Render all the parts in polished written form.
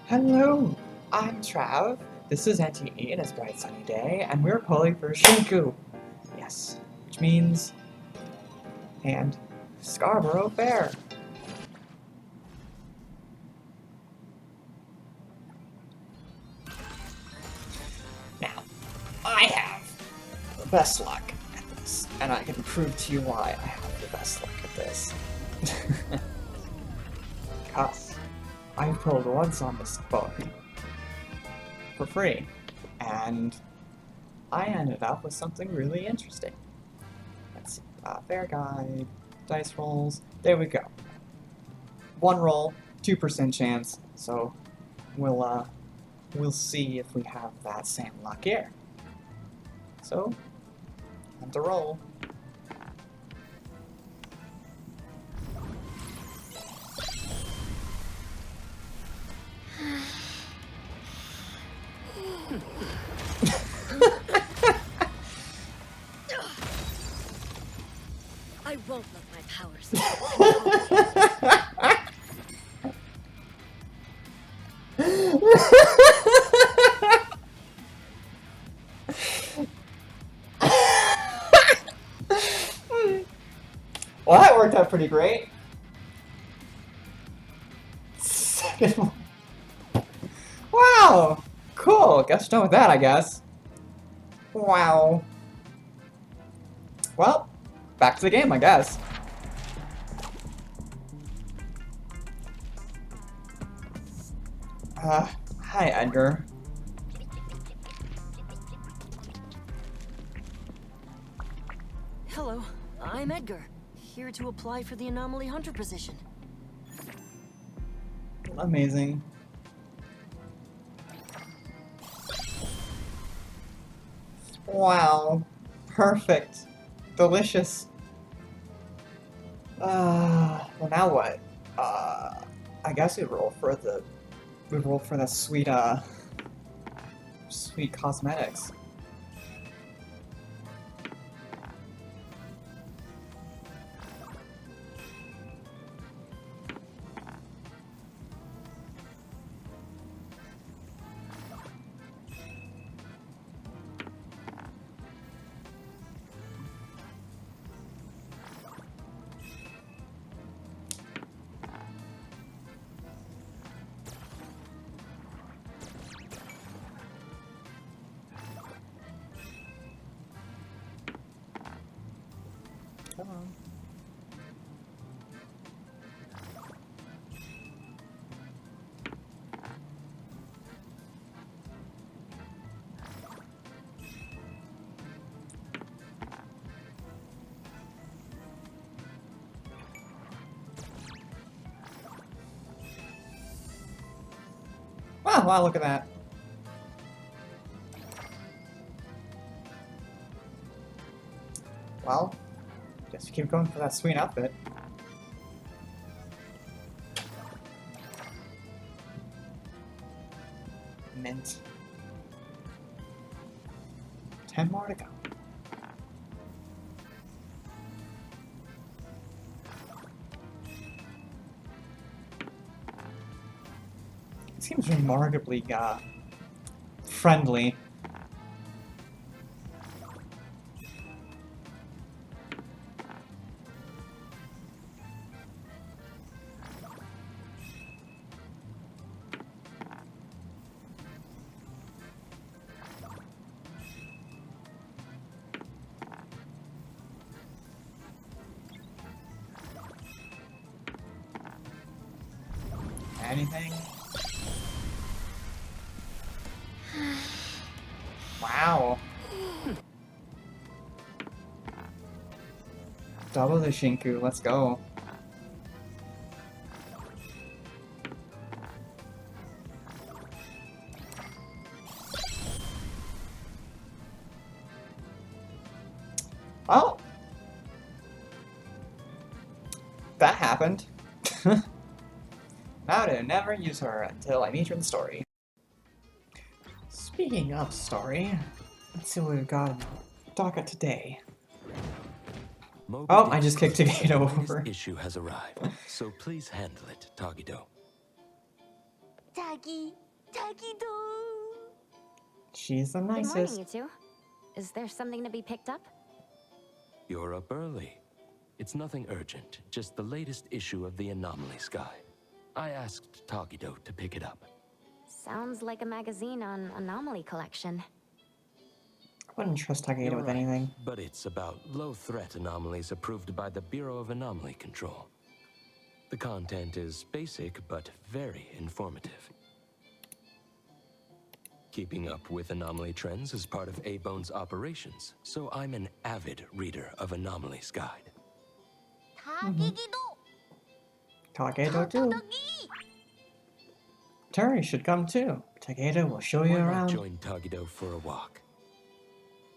Hello, I'm Trav. This is NTE and it's a bright sunny day, and we're pulling for Shinku. Yes, which means and Scarborough Fair. Now, I have the best luck at this, and I can prove to you why I have the best luck at this. Because I pulled once on this phone for free, and I ended up with something really interesting. Let's see, fair guide, dice rolls, there we go. One roll, 2% chance, so we'll see if we have that same luck here. So, time to roll. I won't let my powers. Well, that worked out pretty great. Second one. Wow! Cool, guess done with that, I guess. Wow. Well, back to the game, I guess. Hi, Edgar. Hello, I'm Edgar, here to apply for the Anomaly Hunter position. Amazing. Wow. Perfect. Delicious. Well now what? I guess we roll for the sweet, sweet cosmetics. Come on. Wow, look at that. Well, guess we keep going for that sweet outfit. Mint. 10 more to go. It seems remarkably, friendly. Anything? Wow. Double the Shinku, let's go. Well, that happened. Now to never use her until I meet her in the story. Speaking of story, let's see what we've got in the docket today. Oh, I just kicked Tageto over. Issue has arrived, so please handle it, Tagido. She's the Good morning, nicest. you two. Is there something to be picked up? You're up early. It's nothing urgent, just the latest issue of the Anomaly Sky. I asked Tagido to pick it up. Sounds like a magazine on anomaly collection. I wouldn't trust Takedo You're with right, anything. but it's about low-threat anomalies approved by the Bureau of Anomaly Control. The content is basic, but very informative. Keeping up with anomaly trends is part of A-Bone's operations, so I'm an avid reader of Anomaly's Guide. Takedo too. Terry should come too. Takedo will show you Why not around. join Tagido for a walk?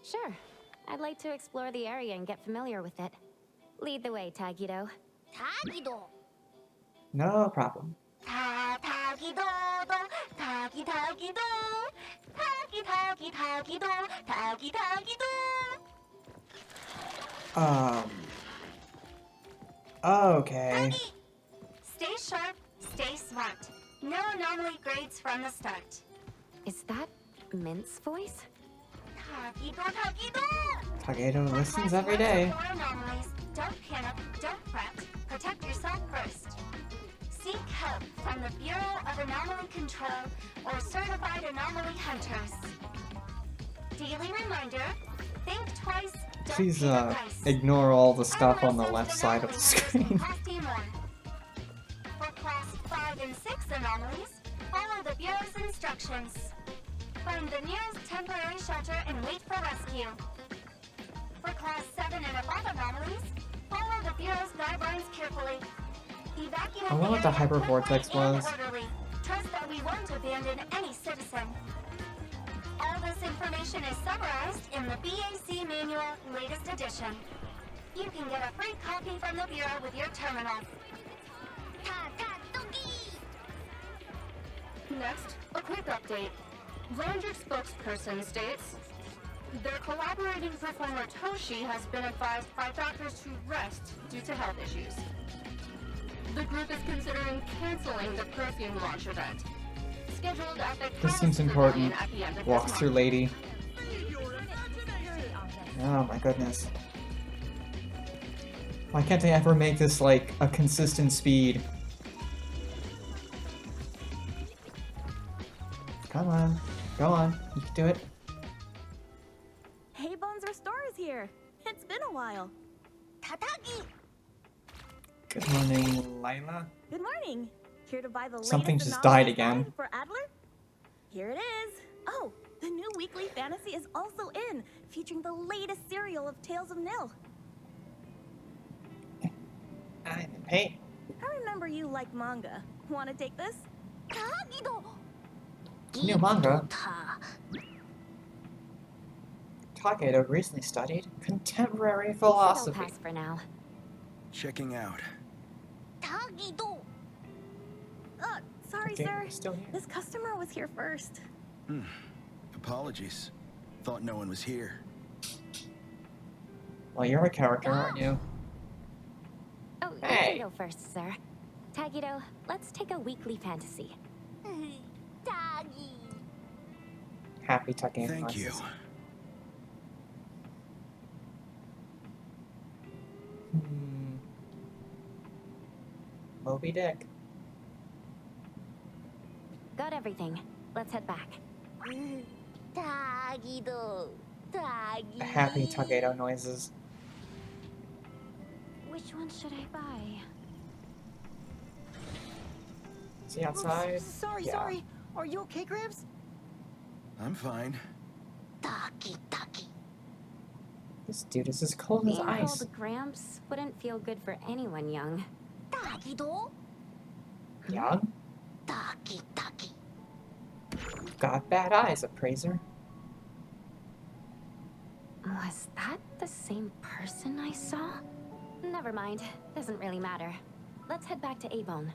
Sure. I'd like to explore the area and get familiar with it. Lead the way, Tagido. No problem. Okay. Stay sharp, stay smart. No anomaly grades from the start. Is that Mint's voice? Takedo listens every day. For anomalies, don't panic, don't fret. Protect yourself first. Seek help from the Bureau of Anomaly Control or certified anomaly hunters. Daily reminder, think twice, don't Please pay the price. ignore all the stuff on the left side of the screen. For class 5 and 6 anomalies, follow the Bureau's instructions. Find the nearest temporary shelter and wait for rescue. For class 7 and above anomalies, follow the Bureau's guidelines carefully. Evacuate I wonder what the area hypervortex quickly and was. orderly. Trust that we won't abandon any citizen. All this information is summarized in the BAC Manual, latest edition. You can get a free copy from the Bureau with your terminal. Next, a quick update. Ranger spokesperson states, their collaborating performer Toshi has been advised by doctors to rest due to health issues. The group is considering canceling the perfume launch event, scheduled at the This seems Palace important. Pavilion at the end of Walks this through month. lady. Oh my goodness. Why can't they ever make this like a consistent speed? Come on. Go on. You can do it. Hey, Bones Restore is here. It's been a while. Good morning, Lila. Good morning. Here to buy the Something latest just anomaly died again. guide for Adler? Here it is. Oh, the new weekly fantasy is also in, featuring the latest serial of Tales of Nil. Hey, I remember you like manga. Want to take this? new manga. Takedo recently studied contemporary It'll philosophy. pass for now. Checking out. Sorry, Okay, sir. still here. This customer was here first. Apologies. Thought no one was here. Well, you're a character, aren't you? Oh, you Hey. can go first, sir. Tagido, let's take a weekly fantasy. Happy Takedo. Thank you. Moby Dick. Got everything. Let's head back. Happy Takedo noises. Which one should I buy? Is he outside? Sorry, Yeah. sorry. Are you okay, Gramps? I'm fine. This dude is as cold as Being ice. called Gramps wouldn't feel good for anyone young. Young? Got bad eyes, appraiser. Was that the same person I saw? Never mind. Doesn't really matter. Let's head back to A-Bone.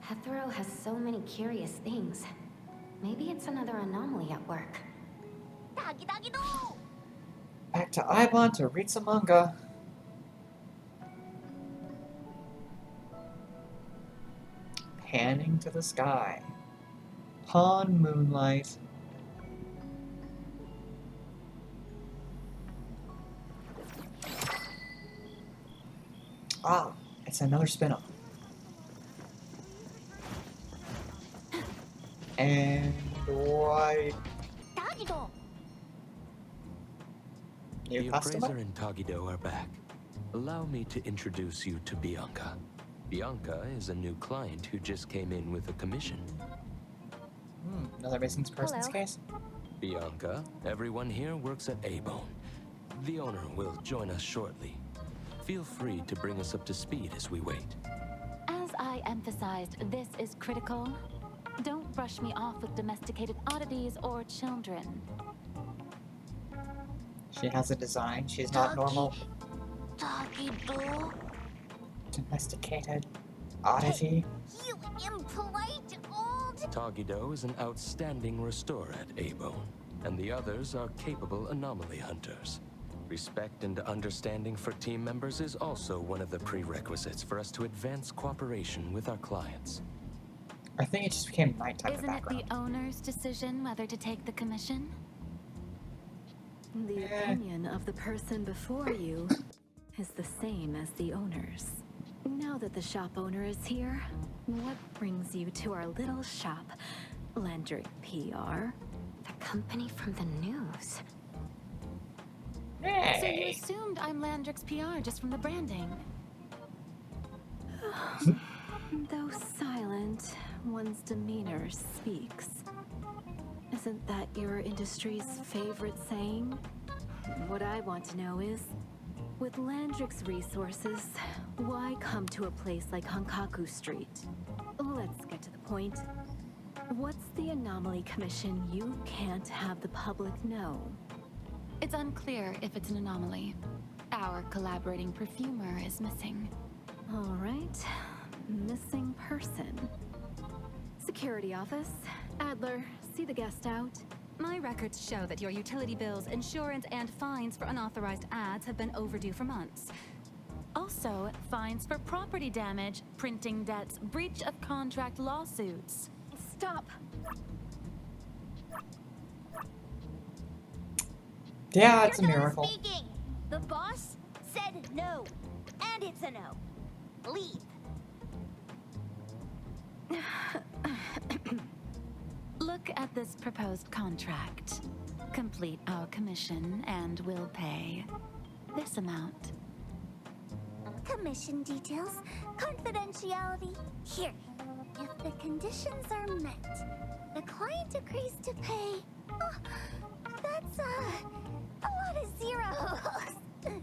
Hethro has so many curious things. Maybe it's another anomaly at work. Back to Ibon to read some manga. Panning to the sky. Upon Moonlight. Ah, it's another spin-off. And why new The customer? appraiser and Tagido are back. Allow me to introduce you to Bianca. Bianca is a new client who just came in with a commission. Another missing persons Hello. case? Bianca, everyone here works at A-Bone. The owner will join us shortly. Feel free to bring us up to speed as we wait. As I emphasized, this is critical. Don't brush me off with domesticated oddities or children. She has a design. She's not normal. Tagido, Domesticated oddity. you impolite old... Tagido is an outstanding restorer at A-Bone, and the others are capable anomaly hunters. Respect and understanding for team members is also one of the prerequisites for us to advance cooperation with our clients. I think it just became nighttime in the Isn't it background. the owner's decision whether to take the commission? The opinion of the person before you is the same as the owner's. Now that the shop owner is here, what brings you to our little shop, Landrick PR? The company from the news. So you Hey! assumed I'm Landrick's PR just from the branding? Though silent, one's demeanor speaks. Isn't that your industry's favorite saying? What I want to know is, with Landrick's resources, why come to a place like Hankaku Street? Let's get to the point. What's the anomaly commission you can't have the public know? It's unclear if it's an anomaly. Our collaborating perfumer is missing. All right, missing person. Security office. Adler, see the guest out. My records show that your utility bills, insurance, and fines for unauthorized ads have been overdue for months. Also, fines for property damage, printing debts, breach of contract lawsuits. Stop! Yeah, it's a You're done miracle. speaking. The boss said no, and it's a no. Leave. Look at this proposed contract. Complete our commission and we'll pay this amount. Commission details, confidentiality. Here, if the conditions are met, the client agrees to pay. Oh, that's a lot of zeros.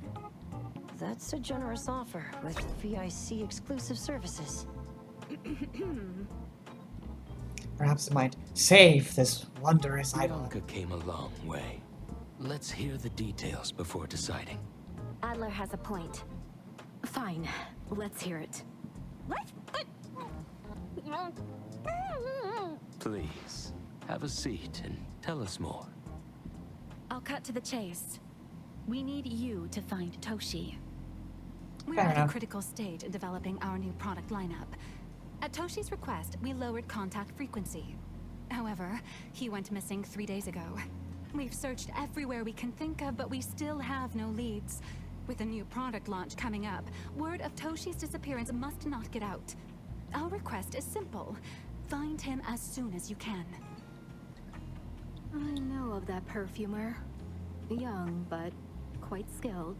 That's a generous offer with VIC exclusive services. Perhaps it might save this wondrous idol. Bianca came a long way. Let's hear the details before deciding. Adler has a point. Fine, let's hear it. What? Please, have a seat and tell us more. I'll cut to the chase. We need you to find Toshi. We're Fair at enough. a critical stage in developing our new product lineup. At Toshi's request, we lowered contact frequency. However, he went missing 3 days ago. We've searched everywhere we can think of, but we still have no leads. With a new product launch coming up, word of Toshi's disappearance must not get out. Our request is simple. Find him as soon as you can. I know of that perfumer. Young, but quite skilled.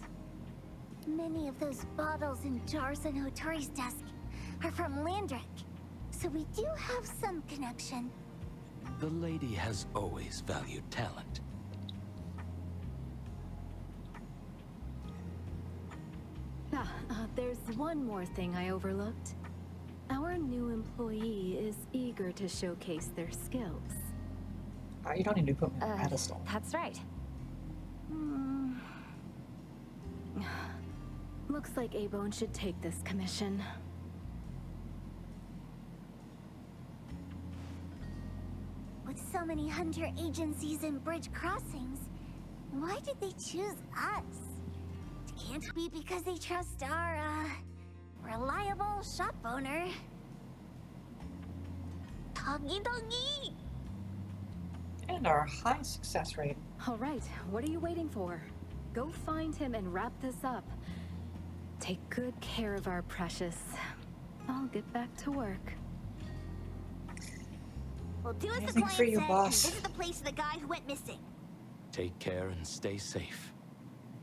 Many of those bottles and jars on Hotori's desk are from Landrick, so we do have some connection. The lady has always valued talent. There's one more thing I overlooked. Our new employee is eager to showcase their skills. You don't need to put me on a pedestal. That's right. Looks like A-Bone should take this commission. With so many hunter agencies and bridge crossings, why did they choose us? It can't be because they trust our, reliable shop owner. Doggy doggy! And our high success rate. All right, what are you waiting for? Go find him and wrap this up. Take good care of our precious. I'll get back to work. Well, do as the Anything client for you, said, boss. and visit the place of the guy who went missing. Take care and stay safe.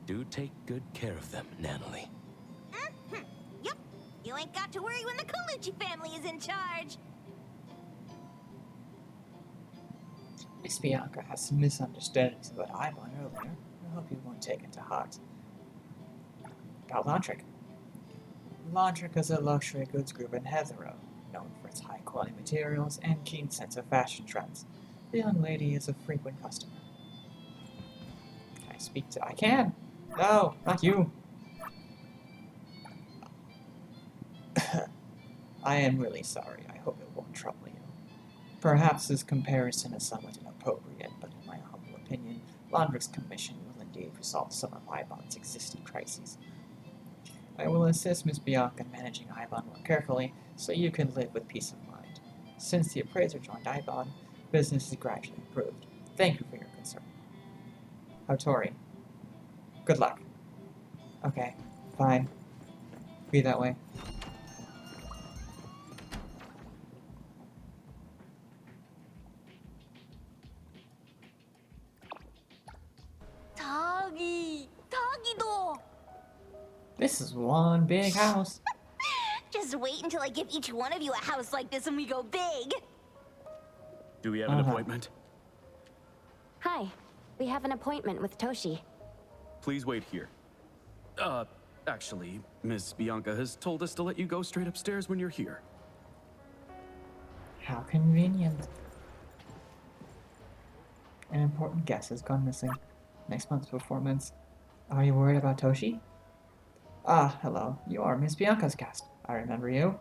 Do take good care of them, Natalie. Yep. You ain't got to worry when the Colucci family is in charge. Miss Bianca has some misunderstandings about Ivan earlier. I hope you won't take it to heart. About Lantric. Lantric is a luxury goods group in Heathrow, known for its high-quality materials and keen sense of fashion trends. The young lady is a frequent customer. Can I speak to... I can! No, not you! I am really sorry. I hope it won't trouble you. Perhaps this comparison is somewhat inappropriate, but in my humble opinion, Landrick's commission will indeed resolve some of Ivan's existing crises. I will assist Miss Bianca in managing Ivan more carefully, so you can live with peace of mind. Since the appraiser joined Ivan, business has gradually improved. Thank you for your concern. Autori. Good luck. Okay, fine. Be that way. Tagido! This is one big house. Just wait until I give each one of you a house like this and we go big. Do we have an appointment? Hi. We have an appointment with Toshi. Please wait here. Actually, Miss Bianca has told us to let you go straight upstairs when you're here. How convenient. An important guest has gone missing. Next month's performance. Are you worried about Toshi? Ah, hello. You are Miss Bianca's guest. I remember you.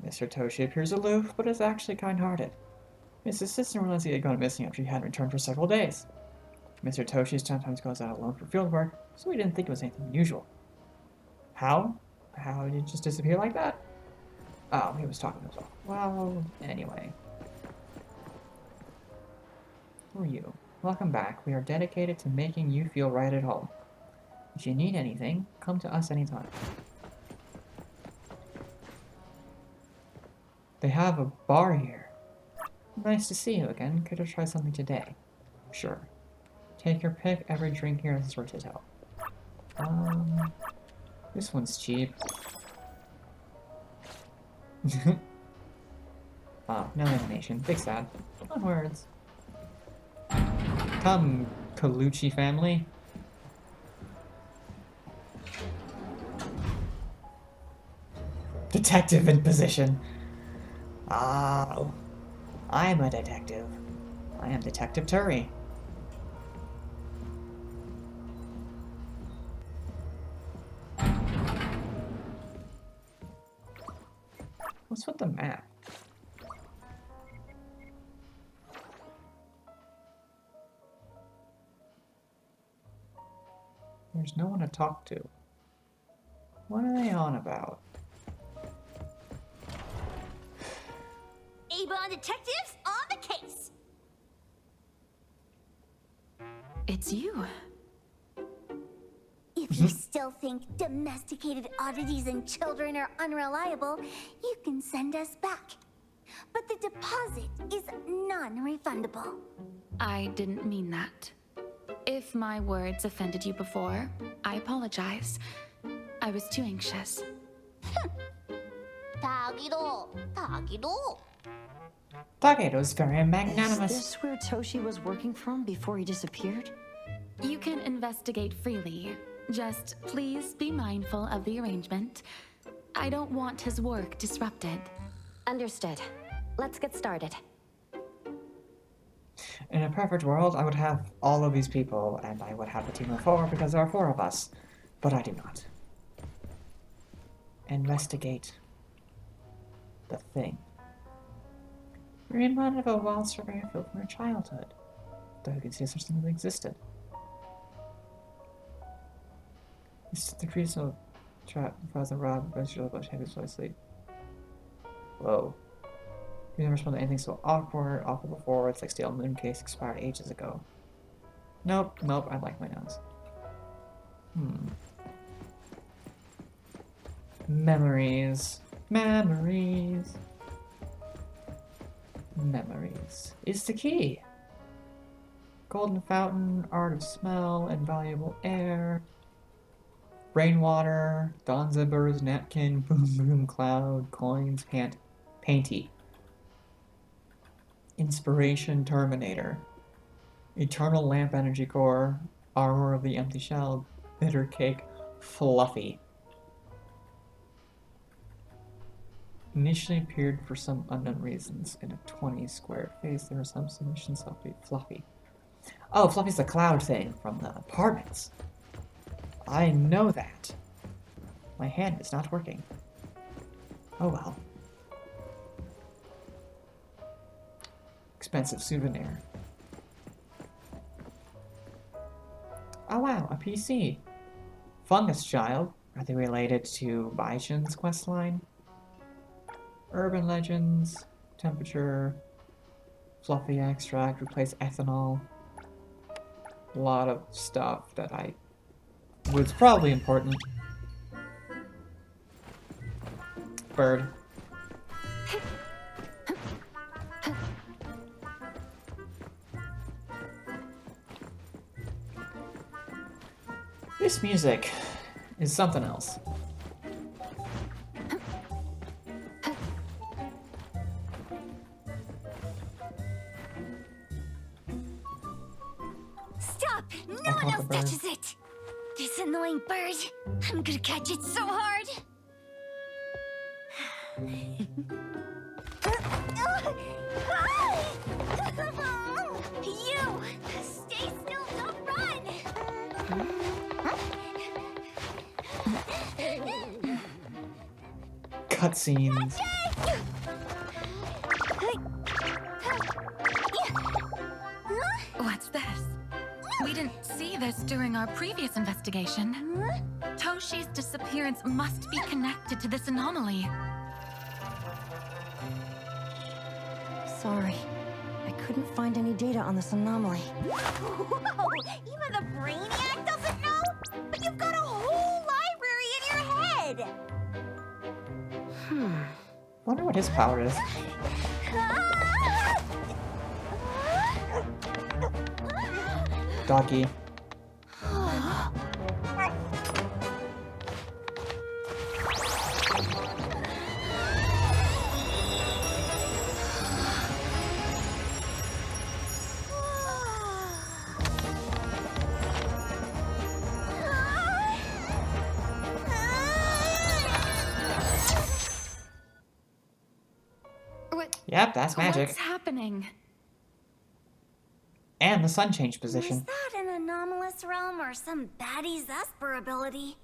Mr. Toshi appears aloof, but is actually kind-hearted. Mrs. Assistant realized he had gone missing after he hadn't returned for several days. Mr. Toshi sometimes goes out alone for field work, so we didn't think it was anything unusual. How? How did he just disappear like that? Oh, he was talking to himself. Well, anyway. Who are you? Welcome back. We are dedicated to making you feel right at home. If you need anything, come to us anytime. They have a bar here. Nice to see you again. Could I try something today? Sure. Take your pick. Every drink here is worth it out. This one's cheap. Oh, no animation. Big sad. On words. Come, Colucci family. Detective in position. Oh, I'm a detective. I am Detective Turi. What's with the map? There's no one to talk to. What are they on about? Avon detectives on the case. It's you. If you still think domesticated oddities and children are unreliable, you can send us back. But the deposit is non-refundable. I didn't mean that. If my words offended you before, I apologize. I was too anxious. Tagido. Takedo's very magnanimous. Is this where Toshi was working from before he disappeared? You can investigate freely. Just please be mindful of the arrangement. I don't want his work disrupted. Understood. Let's get started. In a perfect world, I would have all of these people, and I would have a team of 4 because there are 4 of us. But I do not. Investigate the thing. You're reminded of a wild survey field from your childhood. Though you can see such things existed. This is the crease of trap, father Rob, vegetable bush, heavy slow sleep. Whoa. We never responded to anything so awful before. It's like steel moon case expired ages ago. Nope, nope, I like my nose. Memories. Memories. Memories. Is the key. Golden fountain, art of smell, invaluable air. Rainwater, Don Zippers, napkin, boom boom cloud, coins, painty. Inspiration Terminator. Eternal lamp energy core, armor of the empty shell, bitter cake, fluffy. Initially appeared for some unknown reasons in a 20 square face. There are some submissions of fluffy. Oh, Fluffy's the cloud thing from the apartments. I know that. My hand is not working. Oh well. Expensive souvenir. Oh wow, a PC. Fungus Child. Are they related to Baishin's questline? Urban legends. Temperature. Fluffy extract. Replace ethanol. A lot of stuff that was probably important. Bird. This music is something else. Stop! No one else touches it! This annoying bird. I'm gonna catch it so hard. You! Stay still, don't run! Cutscenes. What's this? We didn't see this during our previous investigation. Toshi's disappearance must be connected to this anomaly. Sorry. I couldn't find any data on this anomaly. Whoa! Even the brainiac doesn't know? But you've got a whole library in your head! Wonder what his power is. Doggy. Yep, that's magic. What's happening? And the sun changed Was position. that an anomalous realm or some baddie's Esper ability?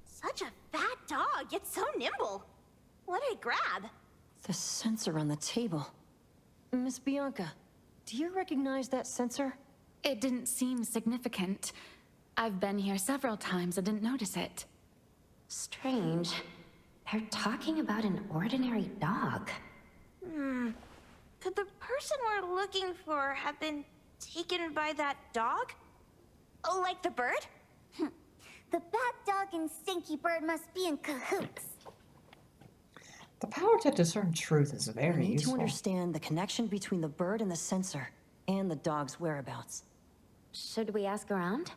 Such a fat dog, yet so nimble. What'd I grab? The sensor on the table. Miss Bianca, do you recognize that sensor? It didn't seem significant. I've been here several times and didn't notice it. Strange. They're talking about an ordinary dog. Could the person we're looking for have been taken by that dog? Oh, like the bird? The bad dog and stinky bird must be in cahoots. The power to discern truth is I very need useful. to understand the connection between the bird and the sensor, and the dog's whereabouts. Should we ask around?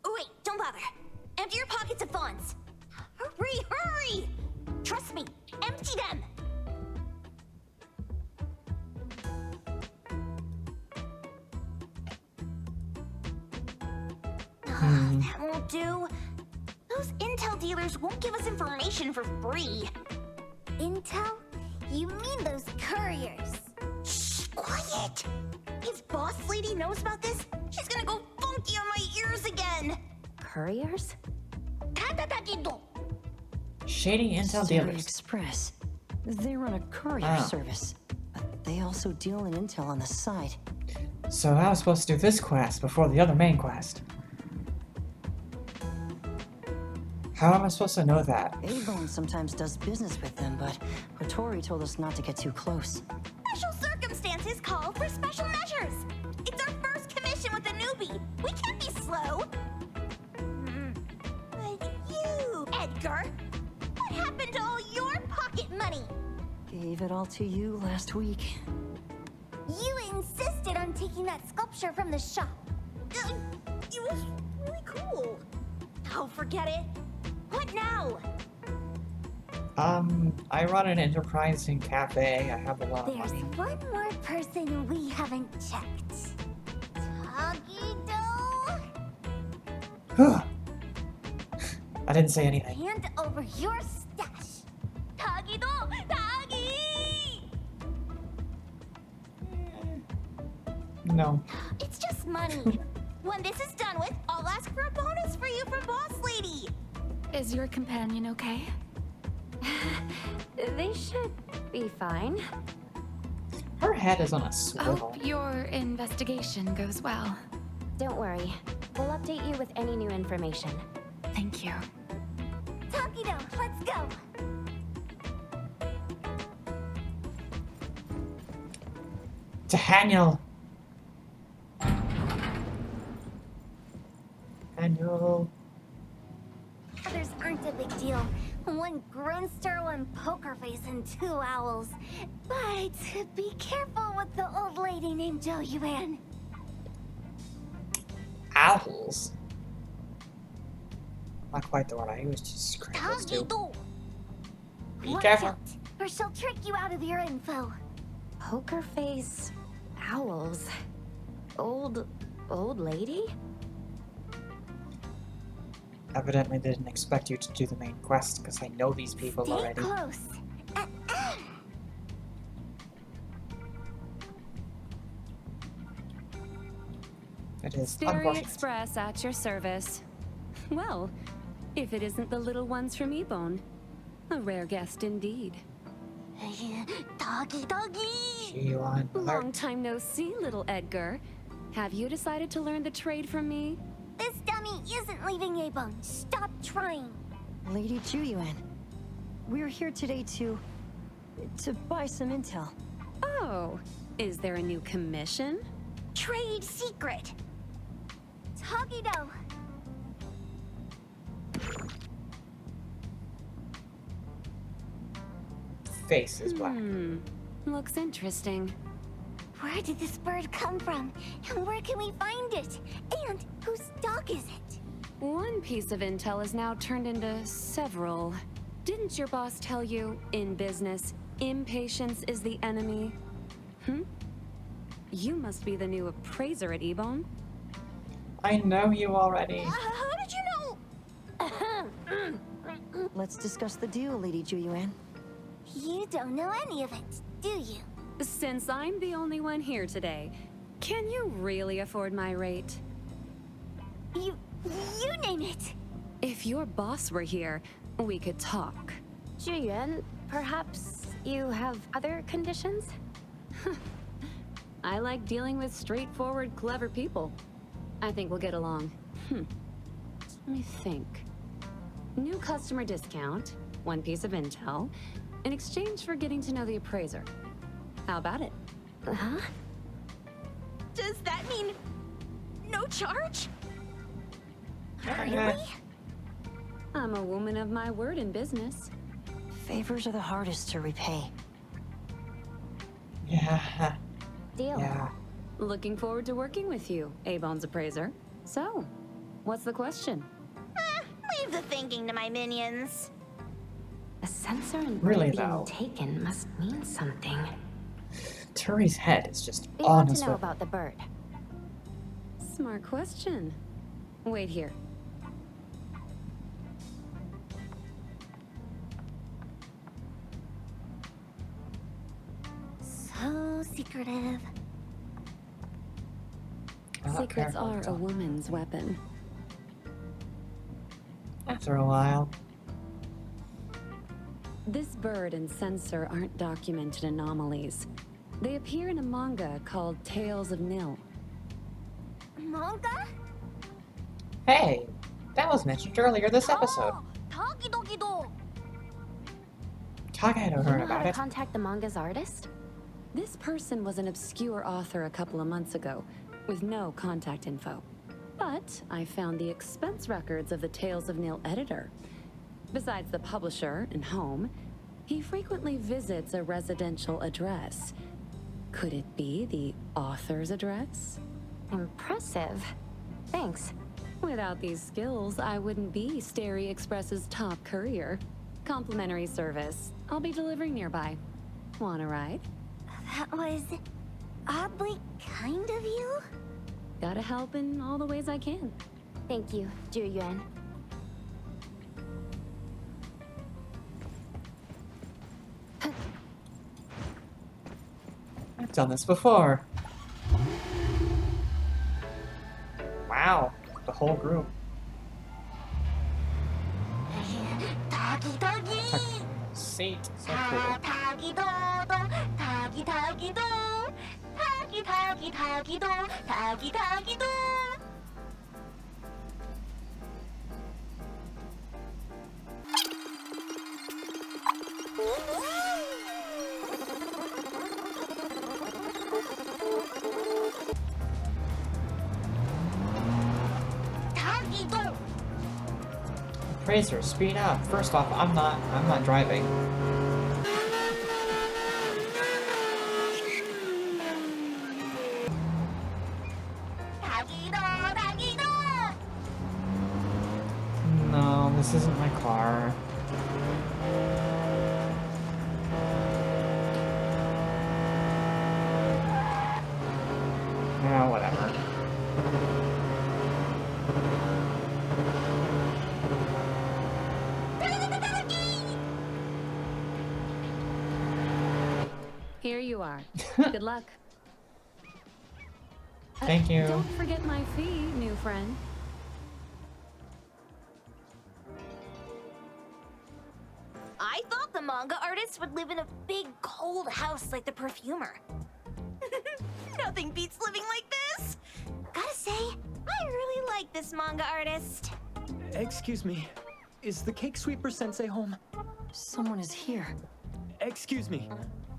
Oh, wait, don't bother. Empty your pockets of funds. Hurry, hurry! Trust me, empty them! That won't do. Those intel dealers won't give us information for free. Intel? You mean those couriers? Shh, quiet! If Boss Lady knows about this, she's gonna go funky on my ears again! Couriers? Shady intel Stereo dealers. Express. They run a courier service, but they also deal in intel on the side. So I was supposed to do this quest before the other main quest. How am I supposed to know that? Avon sometimes does business with them, but Hattori told us not to get too close. call for special measures. It's our first commission with a newbie. We can't be slow. But you, Edgar, what happened to all your pocket money? Gave it all to you last week. You insisted on taking that sculpture from the shop. It was really cool. Oh, forget it. What now? I run an enterprising cafe. I have a lot of There's money. one more person we haven't checked. Tagido? I didn't say anything. Hand over your stash. Tagido! Tagi! No. It's just money. When this is done with, I'll ask for a bonus for you from Boss Lady. Is your companion okay? They should be fine. Her head is on a swivel. Hope your investigation goes well. Don't worry. We'll update you with any new information. Thank you. Tagido, let's go. Daniel. Daniel. Others aren't a big deal. One Grunster, one poker face, and 2 owls. But be careful with the old lady named Joyuan. Owls. Not quite the one I was just screaming to. Tagido! Be Watch careful. out, or she'll trick you out of your info. Poker face, owls, old lady? Evidently they didn't expect you to do the main quest because I know these people Stay already. close. It is Sterry unfortunate. Express at your service. Well, if it isn't the little ones from Ebone. A rare guest indeed. Doggy. Long time no see, little Edgar. Have you decided to learn the trade from me? This dummy isn't leaving Abone. Stop trying. Lady Juyuan, we're here today to buy some intel. Oh, is there a new commission? Trade secret. Tagido. Face is black. Looks interesting. Where did this bird come from? And where can we find it? And whose dog is it? One piece of intel is now turned into several. Didn't your boss tell you, in business, impatience is the enemy? You must be the new appraiser at Ebone. I know you already. How did you know? Let's discuss the deal, Lady Juyuan. You don't know any of it, do you? Since I'm the only one here today, can you really afford my rate? You name it. If your boss were here, we could talk. Juyuan, perhaps you have other conditions? I like dealing with straightforward, clever people. I think we'll get along. Let me think. New customer discount, one piece of intel, in exchange for getting to know the appraiser. How about it? Huh? Does that mean no charge? Really? I'm a woman of my word in business. Favors are the hardest to repay. Yeah. Deal. Yeah. Looking forward to working with you, Abone's appraiser. So, what's the question? Leave the thinking to my minions. A sensor and Really, bird being though? taken must mean something. Turi's head is just We on want his to know swivel. about the bird. Smart question. Wait here. So secretive. Secrets careful, are a Tom. woman's weapon. After a while. This bird and sensor aren't documented anomalies. They appear in a manga called Tales of Nil. Manga? Hey, that was mentioned earlier this episode. Tagidogido. Taka had You heard know how about to it. contact the manga's artist? This person was an obscure author a couple of months ago, with no contact info. But I found the expense records of the Tales of Nil editor. Besides the publisher and home, he frequently visits a residential address. Could it be the author's address? Impressive. Thanks. Without these skills, I wouldn't be Starry Express's top courier. Complimentary service. I'll be delivering nearby. Want a ride? That was oddly kind of you. Gotta help in all the ways I can. Thank you, Zhu Yuan. I've done this before. Wow, the whole group. Seat, so cool. Fraser, speed up. First off, I'm not driving. No, this isn't my car. Yeah, whatever. Here you are. Good luck. Thank you. Don't forget my fee, new friend. I thought the manga artist would live in a big, cold house like the perfumer. Nothing beats living like this. Gotta say, I really like this manga artist. Excuse me. Is the Cake Sweeper Sensei home? Someone is here. Excuse me.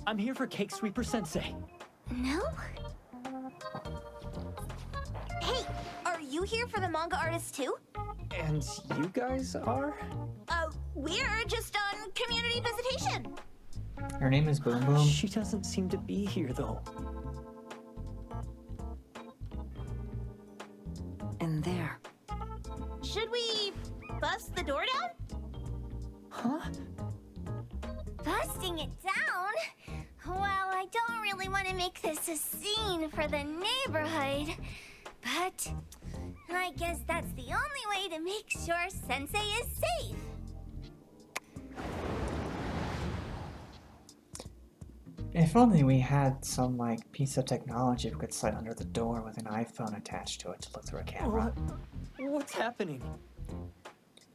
I'm here for Cake Sweeper Sensei. No? Hey, are you here for the manga artist too? And you guys are? We're just on community visitation. Her name is Boom Boom. She doesn't seem to be here though. And there. Should we bust the door down? Huh? Busting it down? Well, I don't really want to make this a scene for the neighborhood, but I guess that's the only way to make sure Sensei is safe. If only we had some, like, piece of technology we could slide under the door with an iPhone attached to it to look through a camera. What's happening?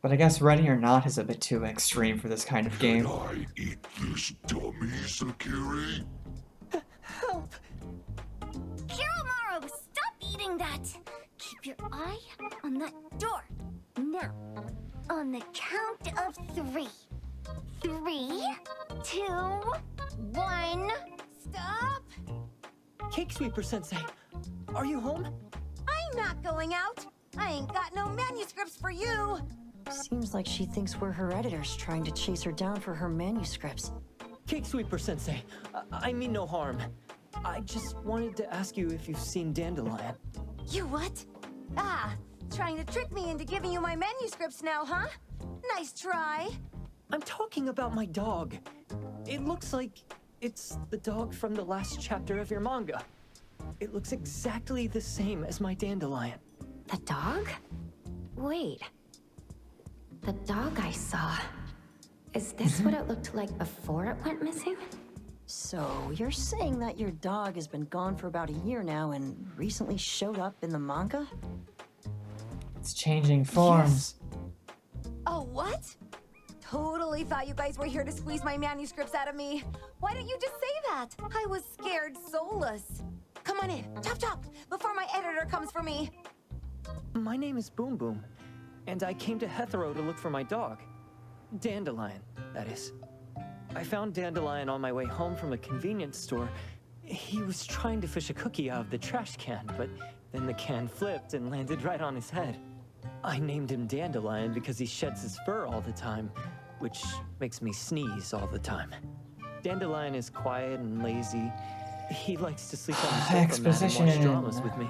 But I guess Ready or Not is a bit too extreme for this kind of game. Can I eat this dummy, Sakiri? Help! Kiromaru, stop eating that! Keep your eye on that door. Now, on the count of 3. 3, 2, 1. Stop! Cake Sweeper Sensei, are you home? I'm not going out. I ain't got no manuscripts for you. Seems like she thinks we're her editors trying to chase her down for her manuscripts. Cake Sweeper Sensei, I mean no harm. I just wanted to ask you if you've seen Dandelion. You what? Ah, trying to trick me into giving you my manuscripts now, huh? Nice try. I'm talking about my dog. It looks like it's the dog from the last chapter of your manga. It looks exactly the same as my Dandelion. The dog? Wait. The dog I saw. Is this what it looked like before it went missing? So, you're saying that your dog has been gone for about a year now and recently showed up in the manga? It's changing forms. Oh, what? Totally thought you guys were here to squeeze my manuscripts out of me. Why don't you just say that? I was scared soulless. Come on in, chop chop, before my editor comes for me. My name is Boom Boom, and I came to Hethero to look for my dog. Dandelion, that is. I found Dandelion on my way home from a convenience store, He was trying to fish a cookie out of the trash can, but then the can flipped and landed right on his head. I named him Dandelion because he sheds his fur all the time, which makes me sneeze all the time. Dandelion is quiet and lazy. He likes to sleep on the sofa mat and watch dramas with me.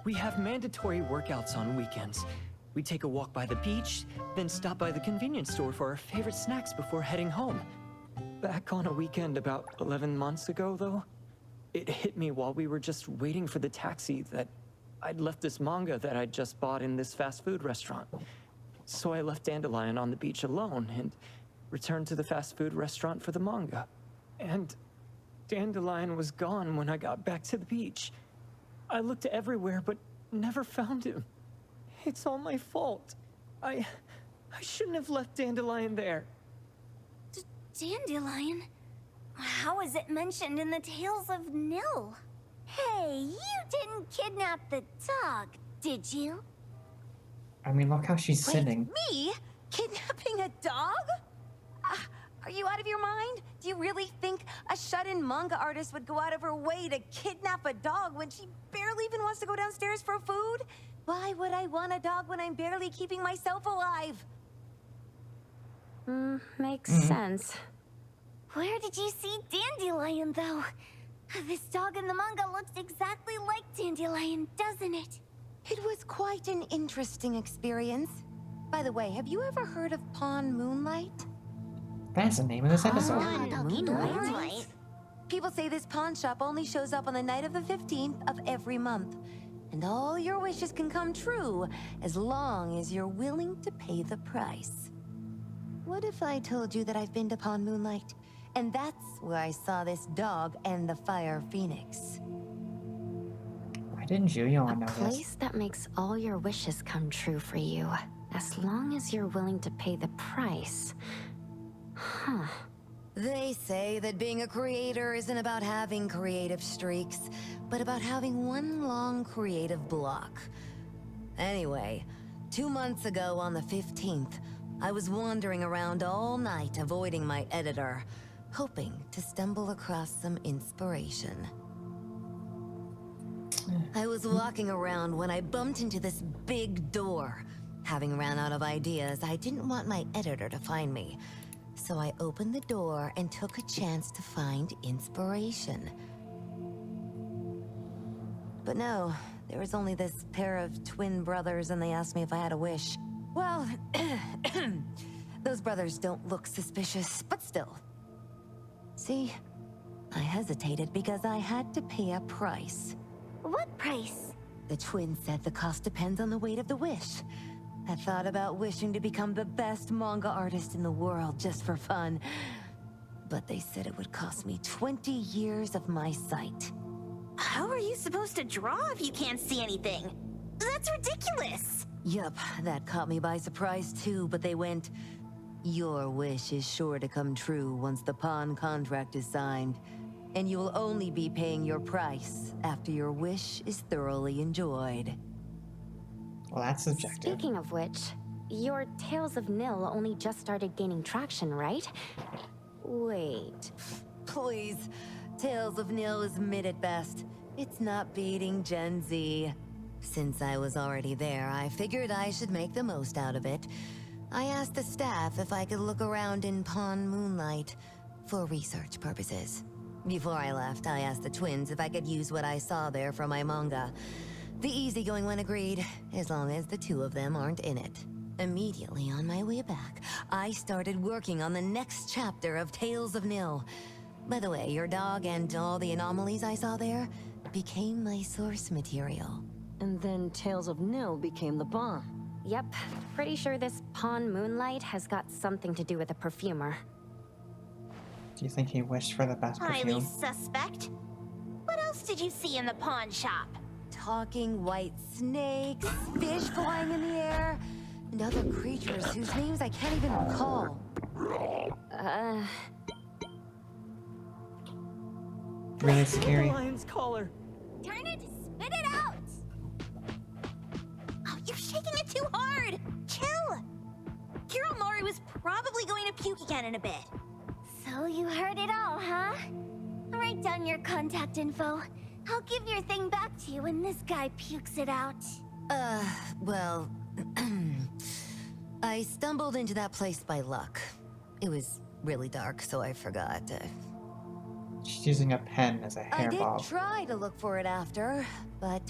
We have mandatory workouts on weekends. We take a walk by the beach, then stop by the convenience store for our favorite snacks before heading home. Back on a weekend about 11 months ago, though, it hit me while we were just waiting for the taxi that I'd left this manga that I'd just bought in this fast food restaurant. So I left Dandelion on the beach alone and returned to the fast food restaurant for the manga. And Dandelion was gone when I got back to the beach. I looked everywhere but never found him. It's all my fault. I shouldn't have left Dandelion there. Dandelion? How is it mentioned in the Tales of Nil? Hey, you didn't kidnap the dog, did you? I mean, look how she's sitting. Me? Kidnapping a dog? Are you out of your mind? Do you really think a shut-in manga artist would go out of her way to kidnap a dog when she barely even wants to go downstairs for food? Why would I want a dog when I'm barely keeping myself alive? Makes sense. Where did you see Dandelion, though? This dog in the manga looks exactly like Dandelion, doesn't it? It was quite an interesting experience. By the way, have you ever heard of Pawn Moonlight? That's the name of this episode. Moonlight? People say this pawn shop only shows up on the night of the 15th of every month. And all your wishes can come true as long as you're willing to pay the price. What if I told you that I've been to Pawn Moonlight? And that's where I saw this dog and the fire phoenix. Why didn't Juyo A know this? place that makes all your wishes come true for you, as long as you're willing to pay the price. Huh. They say that being a creator isn't about having creative streaks, but about having one long creative block. Anyway, 2 months ago on the 15th, I was wandering around all night avoiding my editor, hoping to stumble across some inspiration. I was walking around when I bumped into this big door. Having ran out of ideas, I didn't want my editor to find me. So I opened the door and took a chance to find inspiration. But no, there was only this pair of twin brothers and they asked me if I had a wish. Well, those brothers don't look suspicious, but still. See, I hesitated because I had to pay a price. What price? The twins said the cost depends on the weight of the wish. I thought about wishing to become the best manga artist in the world just for fun. But they said it would cost me 20 years of my sight. How are you supposed to draw if you can't see anything? That's ridiculous! Yup, that caught me by surprise too, but they went, "Your wish is sure to come true once the pawn contract is signed, and you will only be paying your price after your wish is thoroughly enjoyed." Well, that's subjective. Speaking of which, your Tales of Nil only just started gaining traction, right? Wait. Please, Tales of Nil is mid at best. It's not beating Gen Z. Since I was already there, I figured I should make the most out of it. I asked the staff if I could look around in Pawn Moonlight for research purposes. Before I left, I asked the twins if I could use what I saw there for my manga. The easygoing one agreed, as long as the two of them aren't in it. Immediately on my way back, I started working on the next chapter of Tales of Nil. By the way, your dog and all the anomalies I saw there became my source material. And then Tales of Nil became the bomb. Yep, pretty sure this Pawn Moonlight has got something to do with the perfumer. Do you think he wished for the best Highly perfume? suspect. What else did you see in the pawn shop? Talking white snakes, fish flying in the air, and other creatures whose names I can't even recall. Really scary. Lion's collar. Turn it, spit it out! Oh, you're shaking it too hard! Chill! Kiromori was probably going to puke again in a bit. So you heard it all, huh? Write down your contact info. I'll give your thing back to you when this guy pukes it out. Well... I stumbled into that place by luck. It was really dark, so I forgot. She's using a pen as a I did hairball. try to look for it after, but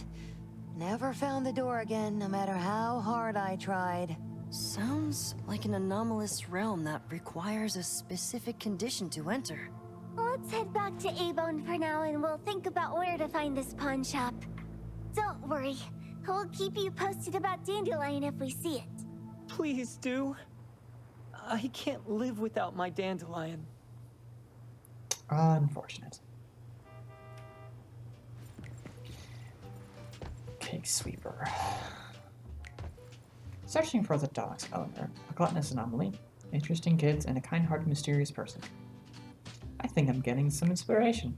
never found the door again, no matter how hard I tried. Sounds like an anomalous realm that requires a specific condition to enter. Let's head back to A-Bone for now and we'll think about where to find this pawn shop. Don't worry. We'll keep you posted about Dandelion if we see it. Please do. I can't live without my dandelion. Unfortunate. Cake sweeper. Searching for the dog's owner, a gluttonous anomaly, interesting kids, and a kind-hearted, mysterious person. I think I'm getting some inspiration.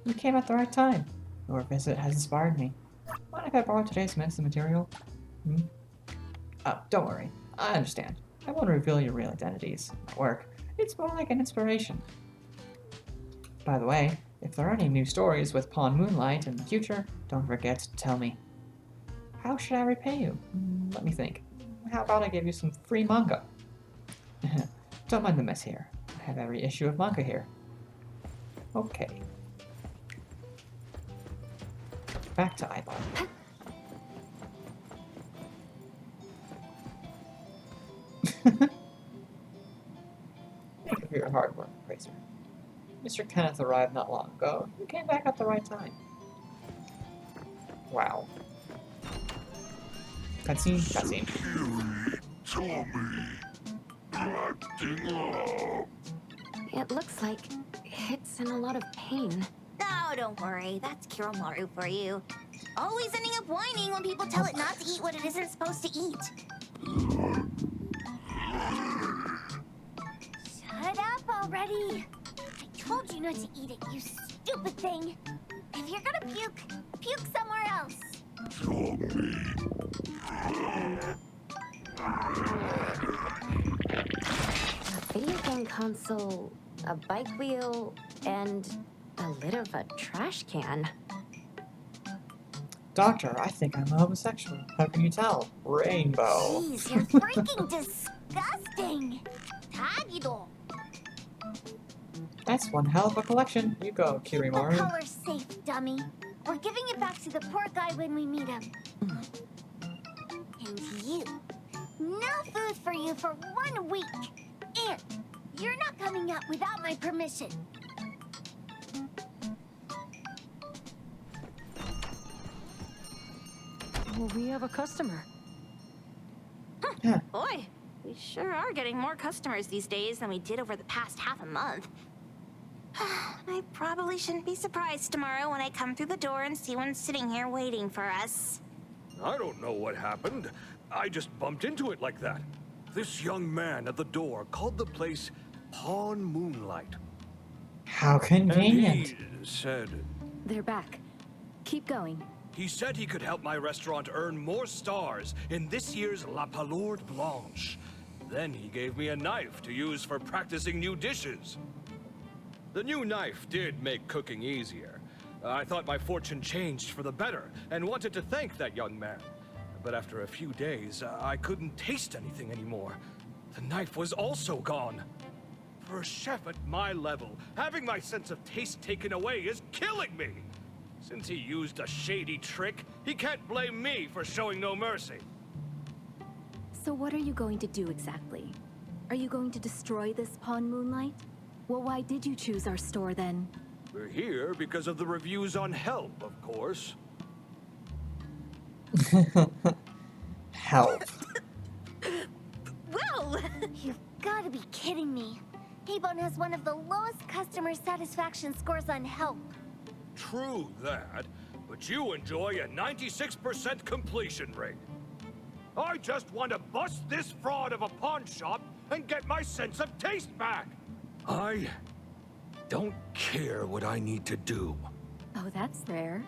You came at the right time. Your visit has inspired me. Mind if I borrow today's medicine material? Oh, don't worry. I understand. I won't reveal your real identities at work. It's more like an inspiration. By the way, if there are any new stories with Pawn Moonlight in the future, don't forget to tell me. How should I repay you? Let me think. How about I give you some free manga? Don't mind the mess here. I have every issue of manga here. Okay. Back to Ibar. Thank you for your hard work, Fraser. Mr. Kenneth arrived not long ago. You came back at the right time. Wow. Cutscene, cutscene. Tommy, acting up. It looks like it's in a lot of pain. Oh, don't worry. That's Kiromaru for you. Always ending up whining when people tell it not to eat what it isn't supposed to eat. Shut up already! I told you not to eat it, you stupid thing! If you're gonna puke, puke somewhere else! A video game console, a bike wheel, and a lid of a trash can. Doctor, I think I'm a homosexual. How can you tell? Rainbow. Jeez, you're freaking disgusting! Tagido! That's one hell of a collection. You go, Keep the Kirimori. color safe, dummy. We're giving it back to the poor guy when we meet him. And you. No food for you for 1 week. And you're not coming out without my permission. Well, we have a customer. Boy, we sure are getting more customers these days than we did over the past half a month. I probably shouldn't be surprised tomorrow when I come through the door and see one sitting here waiting for us. I don't know what happened. I just bumped into it like that. This young man at the door called the place Pawn Moonlight. How convenient. And he said... They're back. Keep going. He said he could help my restaurant earn more stars in this year's La Palourde Blanche. Then he gave me a knife to use for practicing new dishes. The new knife did make cooking easier. I thought my fortune changed for the better and wanted to thank that young man. But after a few days, I couldn't taste anything anymore. The knife was also gone. For a chef at my level, having my sense of taste taken away is killing me. Since he used a shady trick, he can't blame me for showing no mercy. So what are you going to do exactly? Are you going to destroy this Pawn Moonlight? Well, why did you choose our store then? We're here because of the reviews on Help, of course. Help. Well, you've got to be kidding me. A-Bone has one of the lowest customer satisfaction scores on Help. True that, but you enjoy a 96% completion rate. I just want to bust this fraud of a pawn shop and get my sense of taste back. I don't care what I need to do. Oh, that's rare.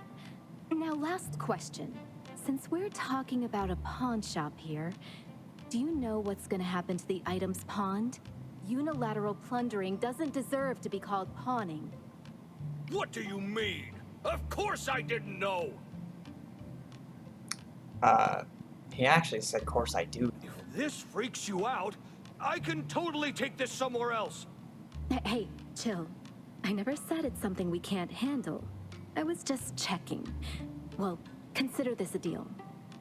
Now, last question. Since we're talking about a pawn shop here, do you know what's gonna happen to the items pawned? Unilateral plundering doesn't deserve to be called pawning. What do you mean? Of course I didn't know! He actually said, "Course I do." If this freaks you out, I can totally take this somewhere else. Hey, chill. I never said it's something we can't handle. I was just checking. Well, consider this a deal.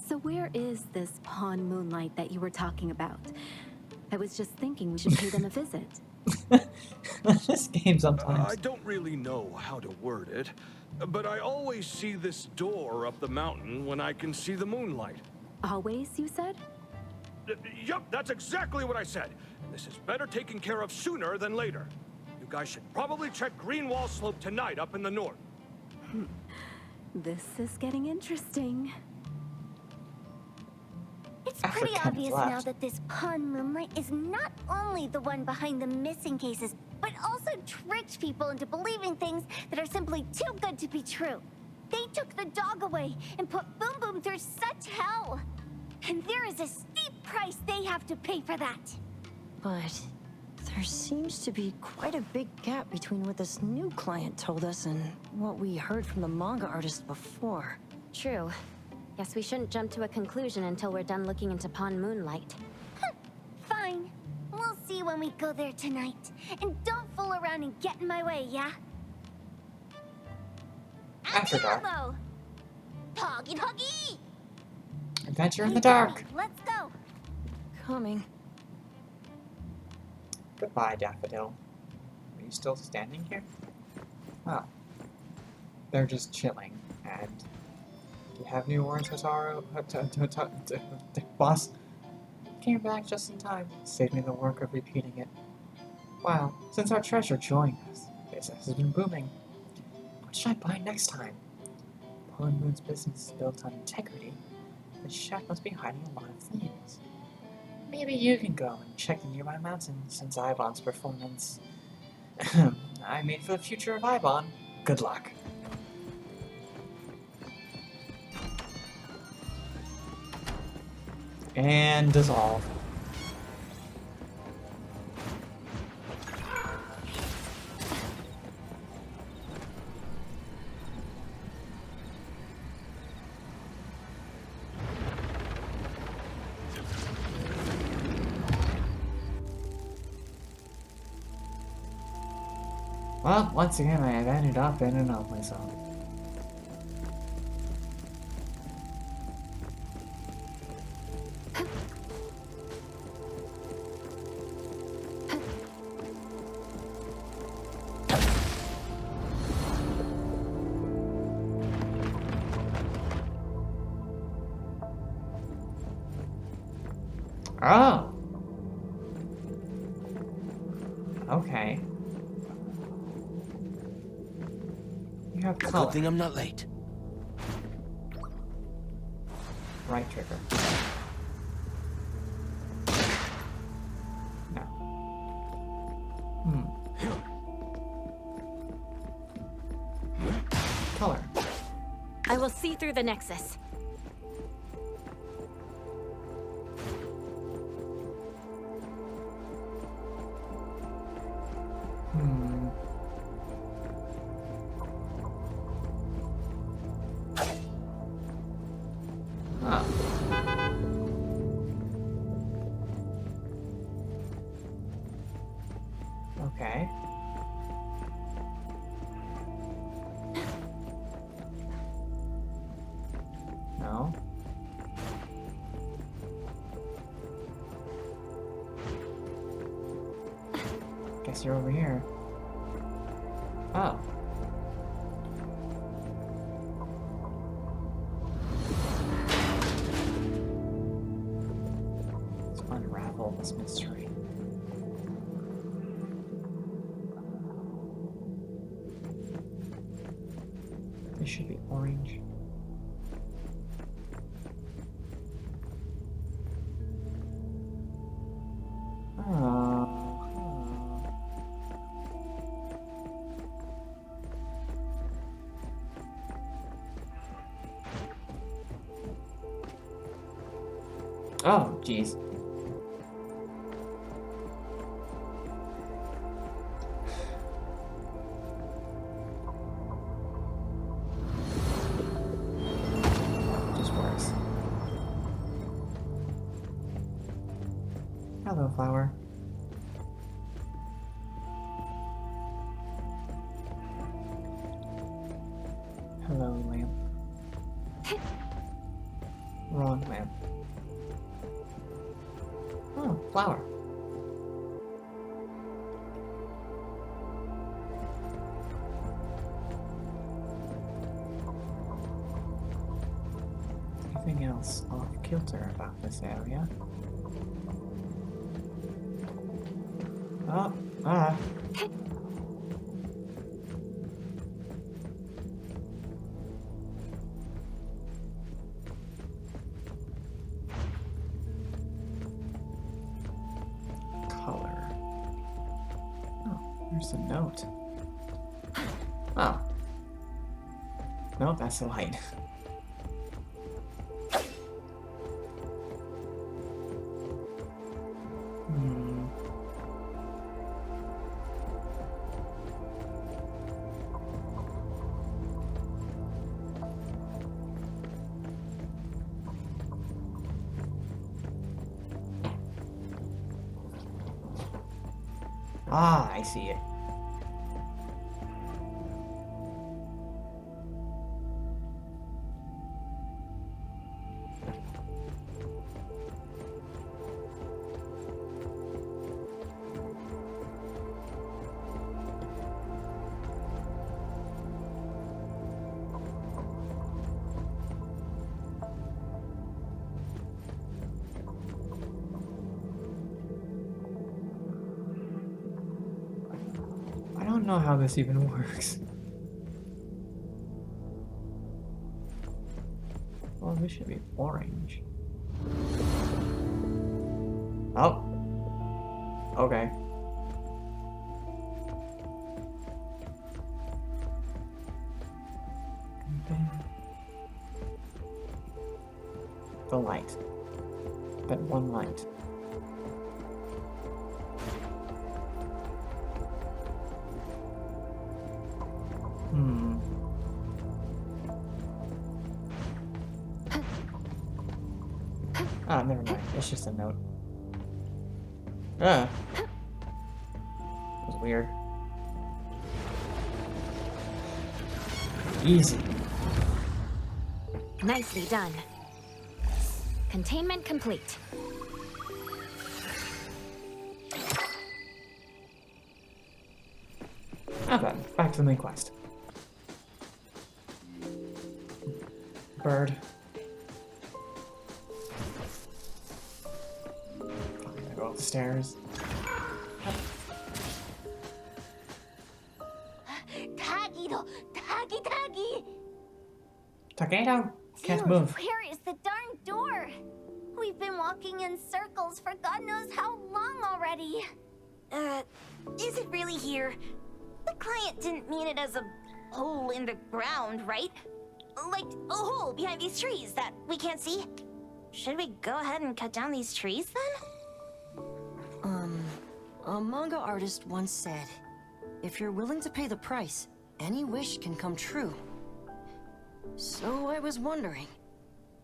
So where is this pawn Moonlight that you were talking about? I was just thinking we should pay them a visit. This game sometimes. I don't really know how to word it, but I always see this door up the mountain when I can see the moonlight. Always, you said? Yup, that's exactly what I said. This is better taken care of sooner than later. You guys should probably check Greenwall Slope tonight up in the north. This is getting interesting. It's pretty obvious now that this pawn Moonlight is not only the one behind the missing cases, but also tricked people into believing things that are simply too good to be true. They took the dog away and put Boom Boom through such hell. And there is a steep price they have to pay for that. But there seems to be quite a big gap between what this new client told us and what we heard from the manga artist before. True. Guess we shouldn't jump to a conclusion until we're done looking into Pawn Moonlight. Fine. We'll see when we go there tonight. And don't fool around and get in my way, yeah? After dark. Huggy huggy! Adventure in the dark. Let's go. Coming. Goodbye, Daffodil. Are you still standing here? Oh. They're just chilling. And do you have new words, Hotaru? Boss? Came back just in time. Saved me the work of repeating it. Wow, since our treasure joined us, business has been booming. What should I buy next time? Pawn Moon's business is built on integrity. The chef must be hiding a lot of things. Maybe you can go and check the nearby mountain since Ibon's performance. I mean, for the future of Ibon, good luck. And dissolve. Well, once again, I have ended up in an anomaly zone. Oh! Okay. You have color. Good thing I'm not late. Right trigger. No. Color. I will see through the Nexus. Okay. No. Guess you're over here. Oh. Let's unravel this mystery. This should be orange. Oh, jeez. Hello, flower. Hello, lamp. Wrong lamp. Oh, flower. Anything else off kilter about this area? Oh, ah. Color. Oh, there's a note. Oh. Nope, that's the light. Hmm. Ah, I see it. I don't know how this even works. Well, this should be orange. Oh. Okay. The light. That one light. Hmm. Ah, never mind. It's just a note. Ah. That was weird. Easy. Nicely done. Containment complete. Okay, back to the main quest. Bird. I'm gonna go up the stairs. Tagido! Tagi Tagi! Takedo! Can't Dude, move. where is the darn door? We've been walking in circles for God knows how long already. Is it really here? The client didn't mean it as a hole in the ground, right? Like a hole behind these trees that we can't see? Should we go ahead and cut down these trees then? A manga artist once said, if you're willing to pay the price, any wish can come true. So I was wondering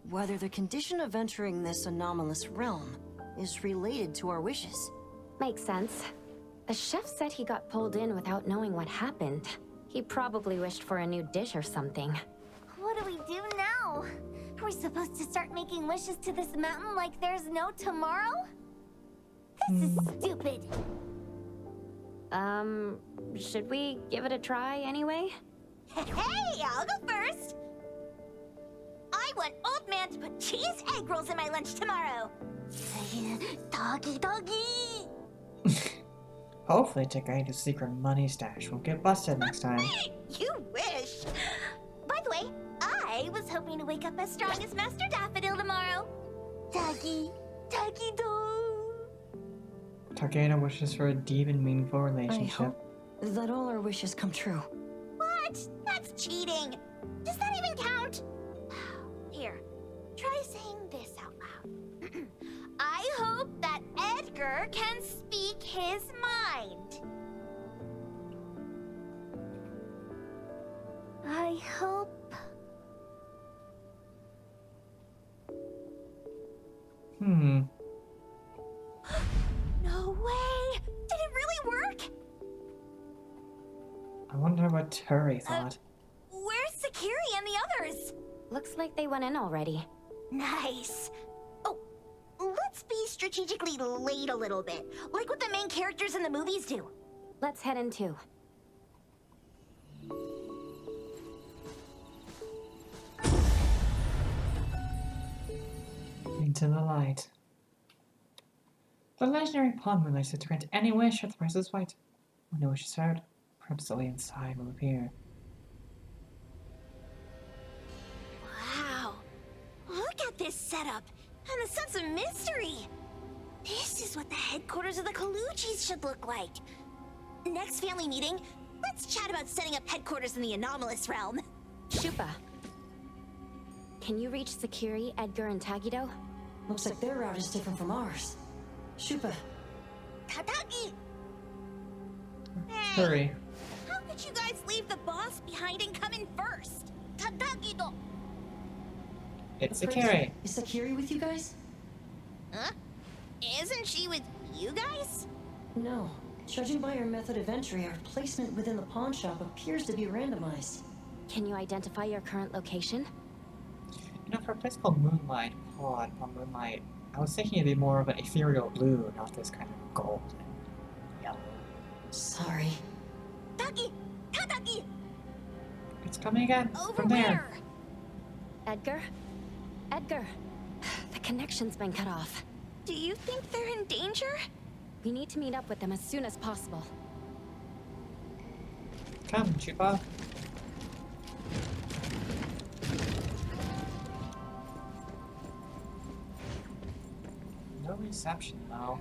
whether the condition of entering this anomalous realm is related to our wishes. Makes sense. The chef said he got pulled in without knowing what happened. He probably wished for a new dish or something. What do we do now? Are we supposed to start making wishes to this mountain like there's no tomorrow? This is stupid. Should we give it a try anyway? Hey, I'll go first! I want Old Man to put cheese egg rolls in my lunch tomorrow! Doggy doggy! Hopefully Takedo's secret money stash won't get busted next time. You wish! By the way, I was hoping to wake up as strong as Master Daffodil tomorrow. Doggy, doggy doo! Takedo wishes for a deep and meaningful I relationship. hope that all our wishes come true. What? That's cheating! Does that even count? Here, try saying this out loud. I hope that Edgar can speak his mind. I hope... I wonder what Turi thought. Where's Sakiri and the others? Looks like they went in already. Nice. Oh, let's be strategically late a little bit, like what the main characters in the movies do. Let's head in too. Into the light. The legendary pawn Moonlight said to grant any wish if the price is right. When no wish is heard, perhaps the way inside will appear. Wow. Look at this setup, and the sense of mystery. This is what the headquarters of the Kaluchis should look like. Next family meeting, let's chat about setting up headquarters in the anomalous realm. Shupa. Can you reach Sakiri, Edgar, and Tagido? Looks like their route is different from ours. Shupa. Tadaki! Hurry. How could you guys leave the boss behind and come in first? Tadaki-do! It's Sakiri. Is Sakiri with you guys? Huh? Isn't she with you guys? No. Judging by our method of entry, our placement within the pawn shop appears to be randomized. Can you identify your current location? You know, for a place called Moonlight, on Moonlight, I was thinking it'd be more of an ethereal blue, not this kind of gold and yellow. Sorry. Taki! Tadaki! It's coming again. Over from there. where? Edgar? Edgar! The connection's been cut off. Do you think they're in danger? We need to meet up with them as soon as possible. Come, Chupa. No reception, though.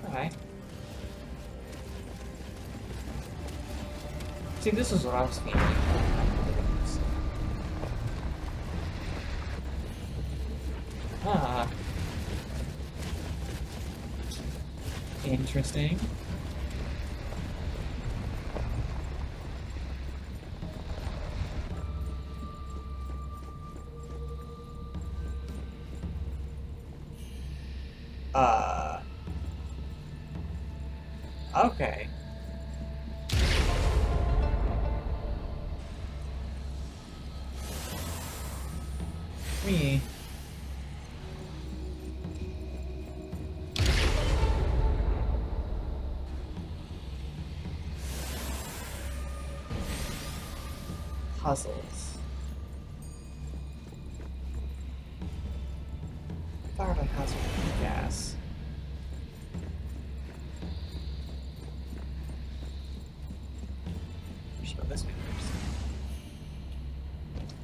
Alright. See, this is what I was thinking. Ah. Interesting. Okay. Me. Puzzles. Fired a hazard gas. We should go this way first.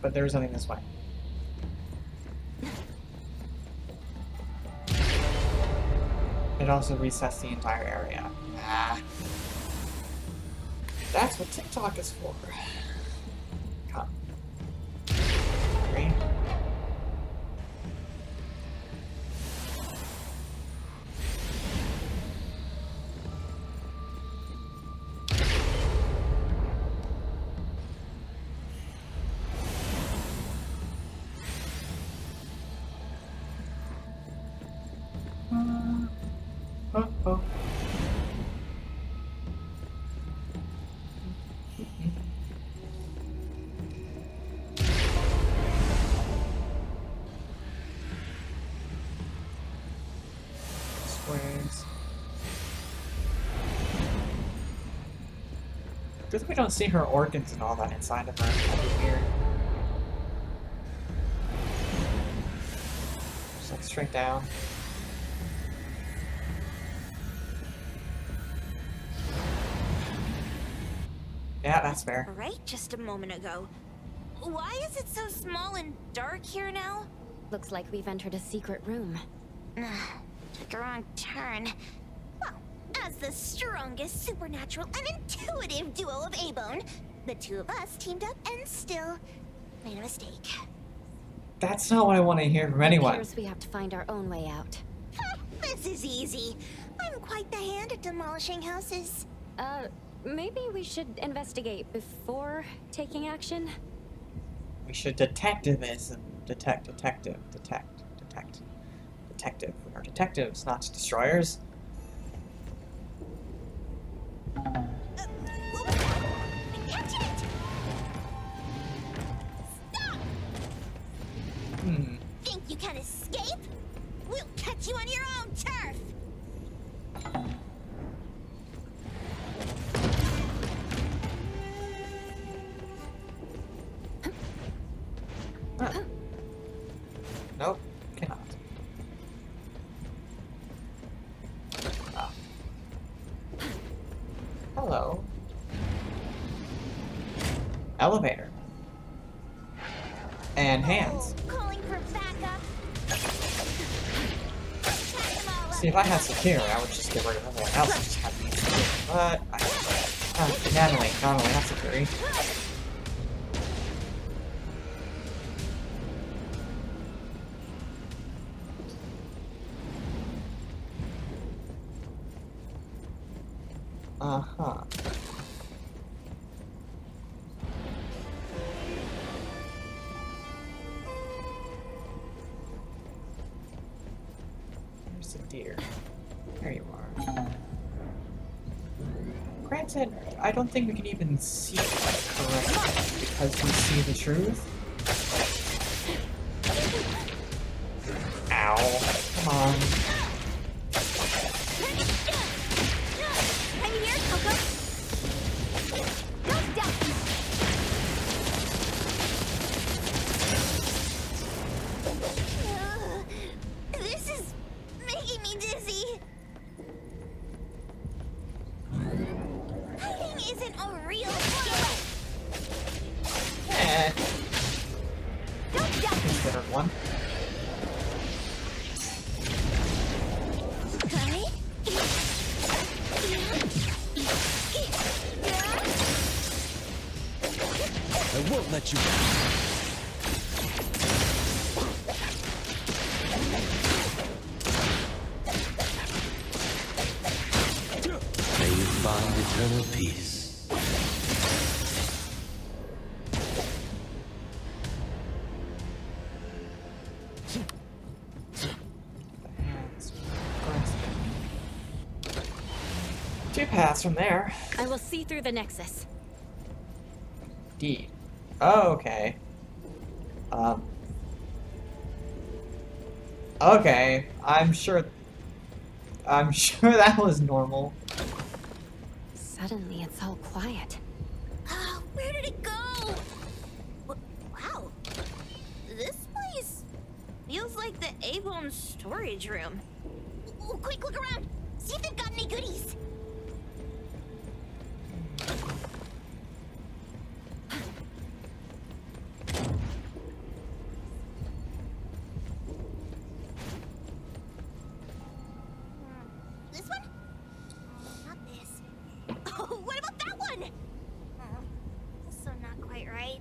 But there's nothing this way. It also resets the entire area. Ah. That's what TikTok is for. Come. Three. Oh. Squares. Good thing we don't see her organs and all that inside of her. That'd be weird. Just like straight down. Yeah, that's fair. Right just a moment ago. Why is it so small and dark here now? Looks like we've entered a secret room. Took a wrong turn. Well, as the strongest supernatural and intuitive duo of Abone, the two of us teamed up and still made a mistake. That's not what I want to hear from anyone. Appears we have to find our own way out. This is easy. I'm quite the hand at demolishing houses. Maybe we should investigate before taking action? We should detective this and detect. detective. We are detectives, not destroyers. Hmm. Think you can escape? We'll catch you on your own turf! Nope, cannot. Ah. Hello. Elevator. And hands. Calling for backup. See, if I had secure, I would just get rid of everyone else and just have me secure. But Natalie, not security. Uh-huh. Where's the deer? There you are. Granted, I don't think we can even see it correctly because we see the truth. Ow. Come on. I'm here, Coco. Go down. This is making me dizzy. Hiding isn't a real skill. Considered one. I won't let you down. May you find eternal peace. Two paths from there. I will see through the Nexus. D. Oh, okay. Okay. I'm sure that was normal. Suddenly, it's all quiet. Oh, where did it go? Wow. This place feels like the A-Bone storage room. Oh, quick, look around. See if they've got any goodies. This one? Not this. Oh, what about that one? Also not quite right.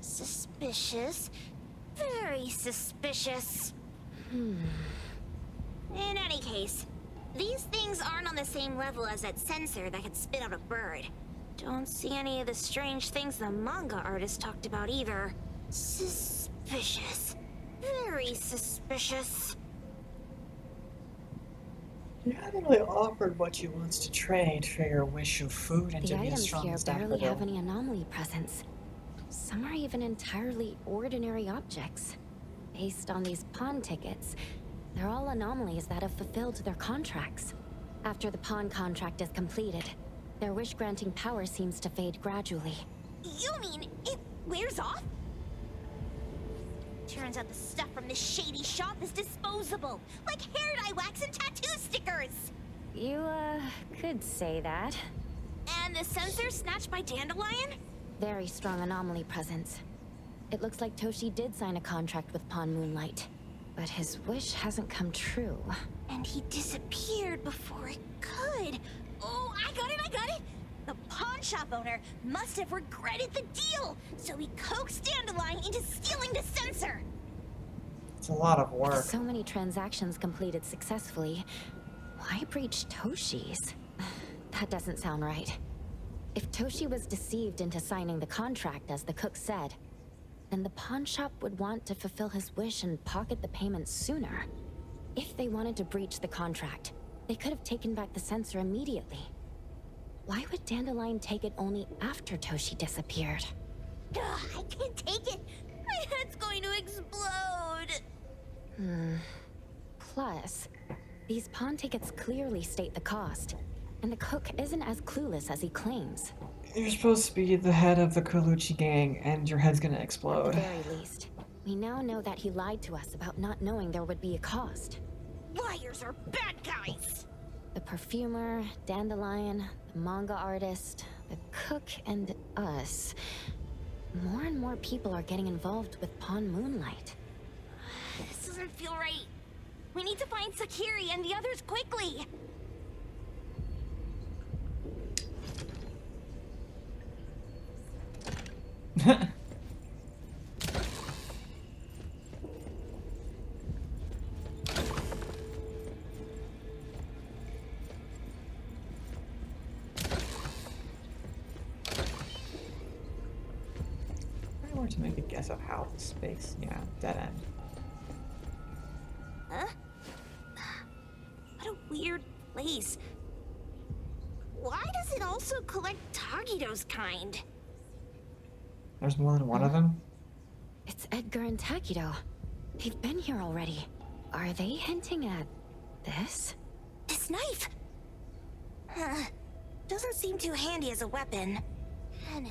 Suspicious. Very suspicious. In any case, these things aren't on the same level as that sensor that could spit out a bird. Don't see any of the strange things the manga artist talked about either. Suspicious. Very suspicious. You haven't really offered what you wants to trade for your wish of food and The to be as items strong here as barely have Daffodil. any anomaly presence. Some are even entirely ordinary objects. Based on these pawn tickets, they're all anomalies that have fulfilled their contracts. After the pawn contract is completed, their wish-granting power seems to fade gradually. You mean it wears off? Turns out the stuff from this shady shop is disposable, like hair dye wax and tattoo stickers. You, could say that. And the sensor snatched by Dandelion? Very strong anomaly presence. It looks like Toshi did sign a contract with Pawn Moonlight, but his wish hasn't come true. And he disappeared before it could. Oh, I got it! The pawn shop owner must have regretted the deal, so he coaxed Dandelion into stealing the sensor. It's a lot of work. With so many transactions completed successfully, why breach Toshi's? That doesn't sound right. If Toshi was deceived into signing the contract as the cook said, then the pawn shop would want to fulfill his wish and pocket the payment sooner. If they wanted to breach the contract, they could have taken back the sensor immediately. Why would Dandelion take it only after Toshi disappeared? Ugh, I can't take it. My head's going to explode. Plus, these pawn tickets clearly state the cost, and the cook isn't as clueless as he claims. You're supposed to be the head of the Colucci gang, and your head's gonna explode. At the very least, we now know that he lied to us about not knowing there would be a cost. Liars are bad guys. The perfumer, Dandelion, the manga artist, the cook, and us. More and more people are getting involved with Pawn Moonlight. This doesn't feel right. We need to find Sakiri and the others quickly. I want to make a guess of how the space, yeah, dead end. Huh? What a weird place. Why does it also collect Tagido's kind? There's more than one of them? It's Edgar and Takido. They've been here already. Are they hinting at this? This knife! Doesn't seem too handy as a weapon. Kenneth.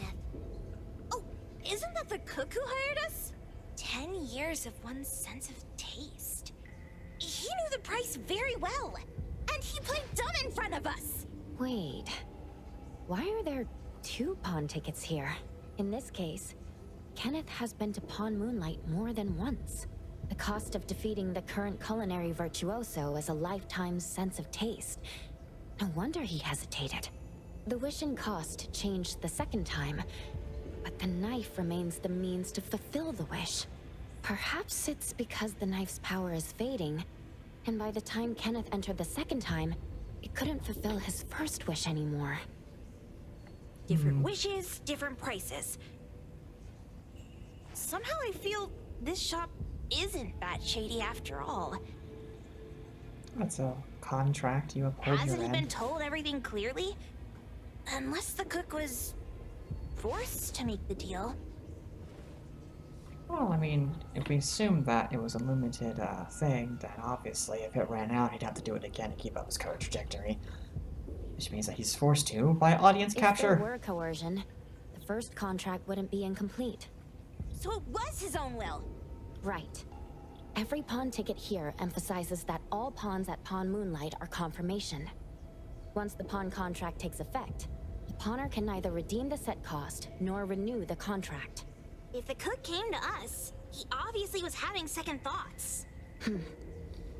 Oh, isn't that the cook who hired us? 10 years of one's sense of taste. He knew the price very well. And he played dumb in front of us. Wait. Why are there 2 pawn tickets here? In this case, Kenneth has been to Pawn Moonlight more than once. The cost of defeating the current culinary virtuoso is a lifetime's sense of taste. No wonder he hesitated. The wish and cost changed the second time, but the knife remains the means to fulfill the wish. Perhaps it's because the knife's power is fading, and by the time Kenneth entered the second time, it couldn't fulfill his first wish anymore. Different wishes, different prices. Somehow I feel this shop isn't that shady after all. That's a contract you uphold Hasn't your he been end. told everything clearly? Unless the cook was forced to make the deal. Well, I mean, if we assume that it was a limited thing, then obviously if it ran out, he'd have to do it again to keep up his current trajectory. Which means that he's forced to by audience capture. If there were coercion, the first contract wouldn't be incomplete. So it was his own will. Right. Every pawn ticket here emphasizes that all pawns at Pawn Moonlight are confirmation. Once the pawn contract takes effect, the pawner can neither redeem the set cost nor renew the contract. If the cook came to us, he obviously was having second thoughts.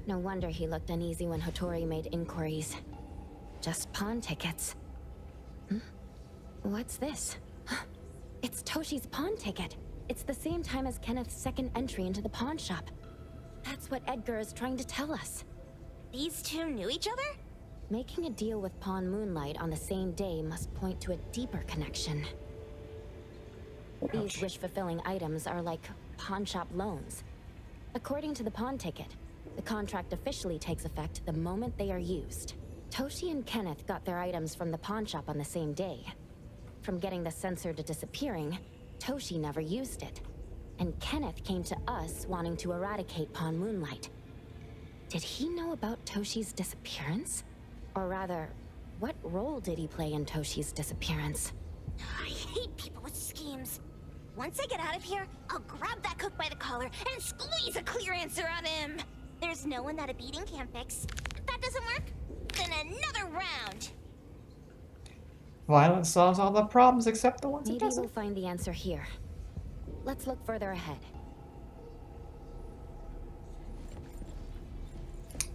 No wonder he looked uneasy when Hotori made inquiries. Just pawn tickets. What's this? It's Toshi's pawn ticket. It's the same time as Kenneth's second entry into the pawn shop. That's what Edgar is trying to tell us. These two knew each other? Making a deal with Pawn Moonlight on the same day must point to a deeper connection. These wish-fulfilling items are like pawn shop loans. According to the pawn ticket, the contract officially takes effect the moment they are used. Toshi and Kenneth got their items from the pawn shop on the same day. From getting the sensor to disappearing, Toshi never used it. And Kenneth came to us wanting to eradicate Pawn Moonlight. Did he know about Toshi's disappearance? Or rather, what role did he play in Toshi's disappearance? I hate people with schemes. Once I get out of here, I'll grab that cook by the collar and squeeze a clear answer on him. There's no one that a beating can't fix. If that doesn't work, then another round. Violence solves all the problems except the ones it Maybe doesn't. we'll find the answer here. Let's look further ahead.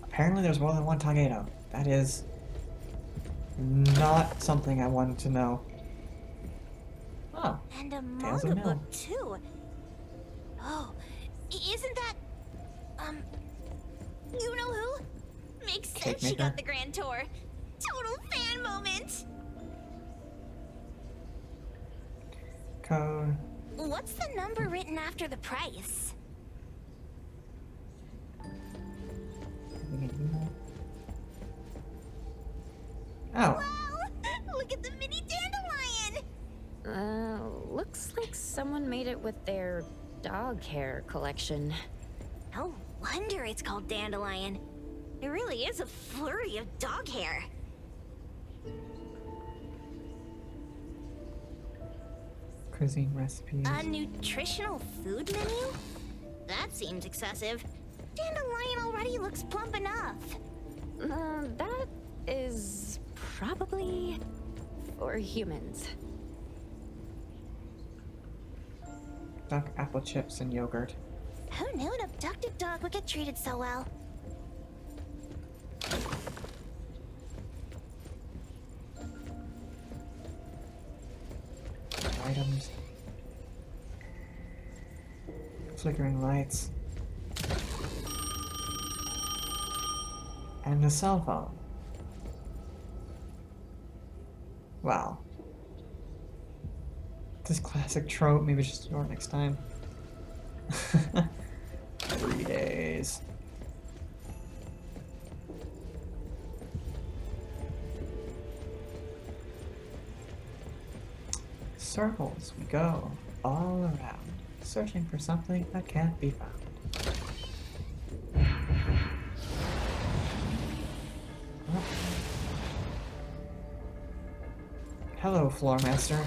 Apparently there's more than one Tageto. That is not something I wanted to know. Oh, And a Tales of manga Mill. book, too. Oh, isn't that... you know who? Makes sense Cake she maker? got the grand tour. Total fan moment! Code. What's the number written after the price? Oh. Wow! Look at the mini dandelion! Looks like someone made it with their dog hair collection. No wonder it's called dandelion. It really is a flurry of dog hair. Cuisine recipes. A nutritional food menu? That seems excessive. Dandelion already looks plump enough. That is probably for humans. Duck apple chips and yogurt. Who knew an abducted dog would get treated so well? Items. Flickering lights. And a cell phone. Wow. This classic trope, maybe just ignore it next time. 3 days. Circles we go, all around, searching for something that can't be found. Oh. Hello, Floor Master.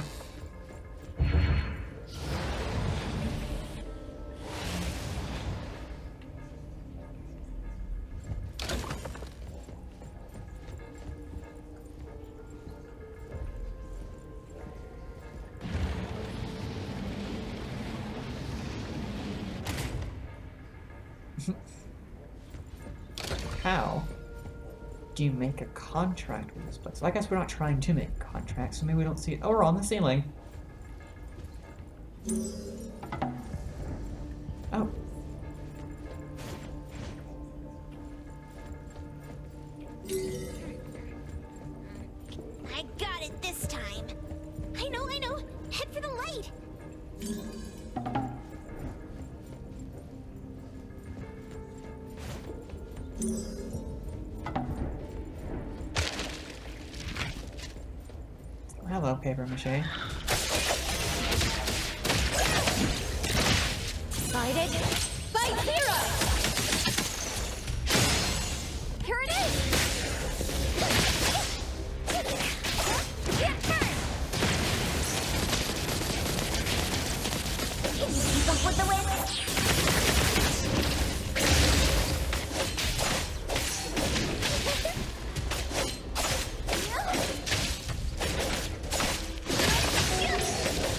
How do you make a contract with this place? I guess we're not trying to make contracts, so maybe we don't see it. Oh, we're on the ceiling. Oh. I got it this time. I know. Head for the light. Hello, paper mache. Fight it. Fight zero. Here it is. Get first. Can you keep up with the wind?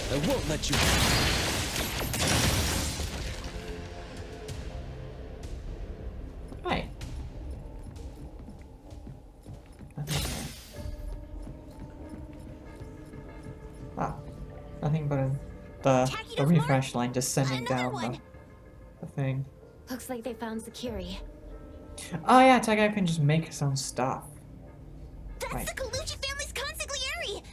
I won't let you. Hi. Wow. Nothing but the refresh line just sending down the thing. Looks like they found Sakiri. Oh yeah, Taga can just make his own stuff. That's Right. the Colucci family's consigliere!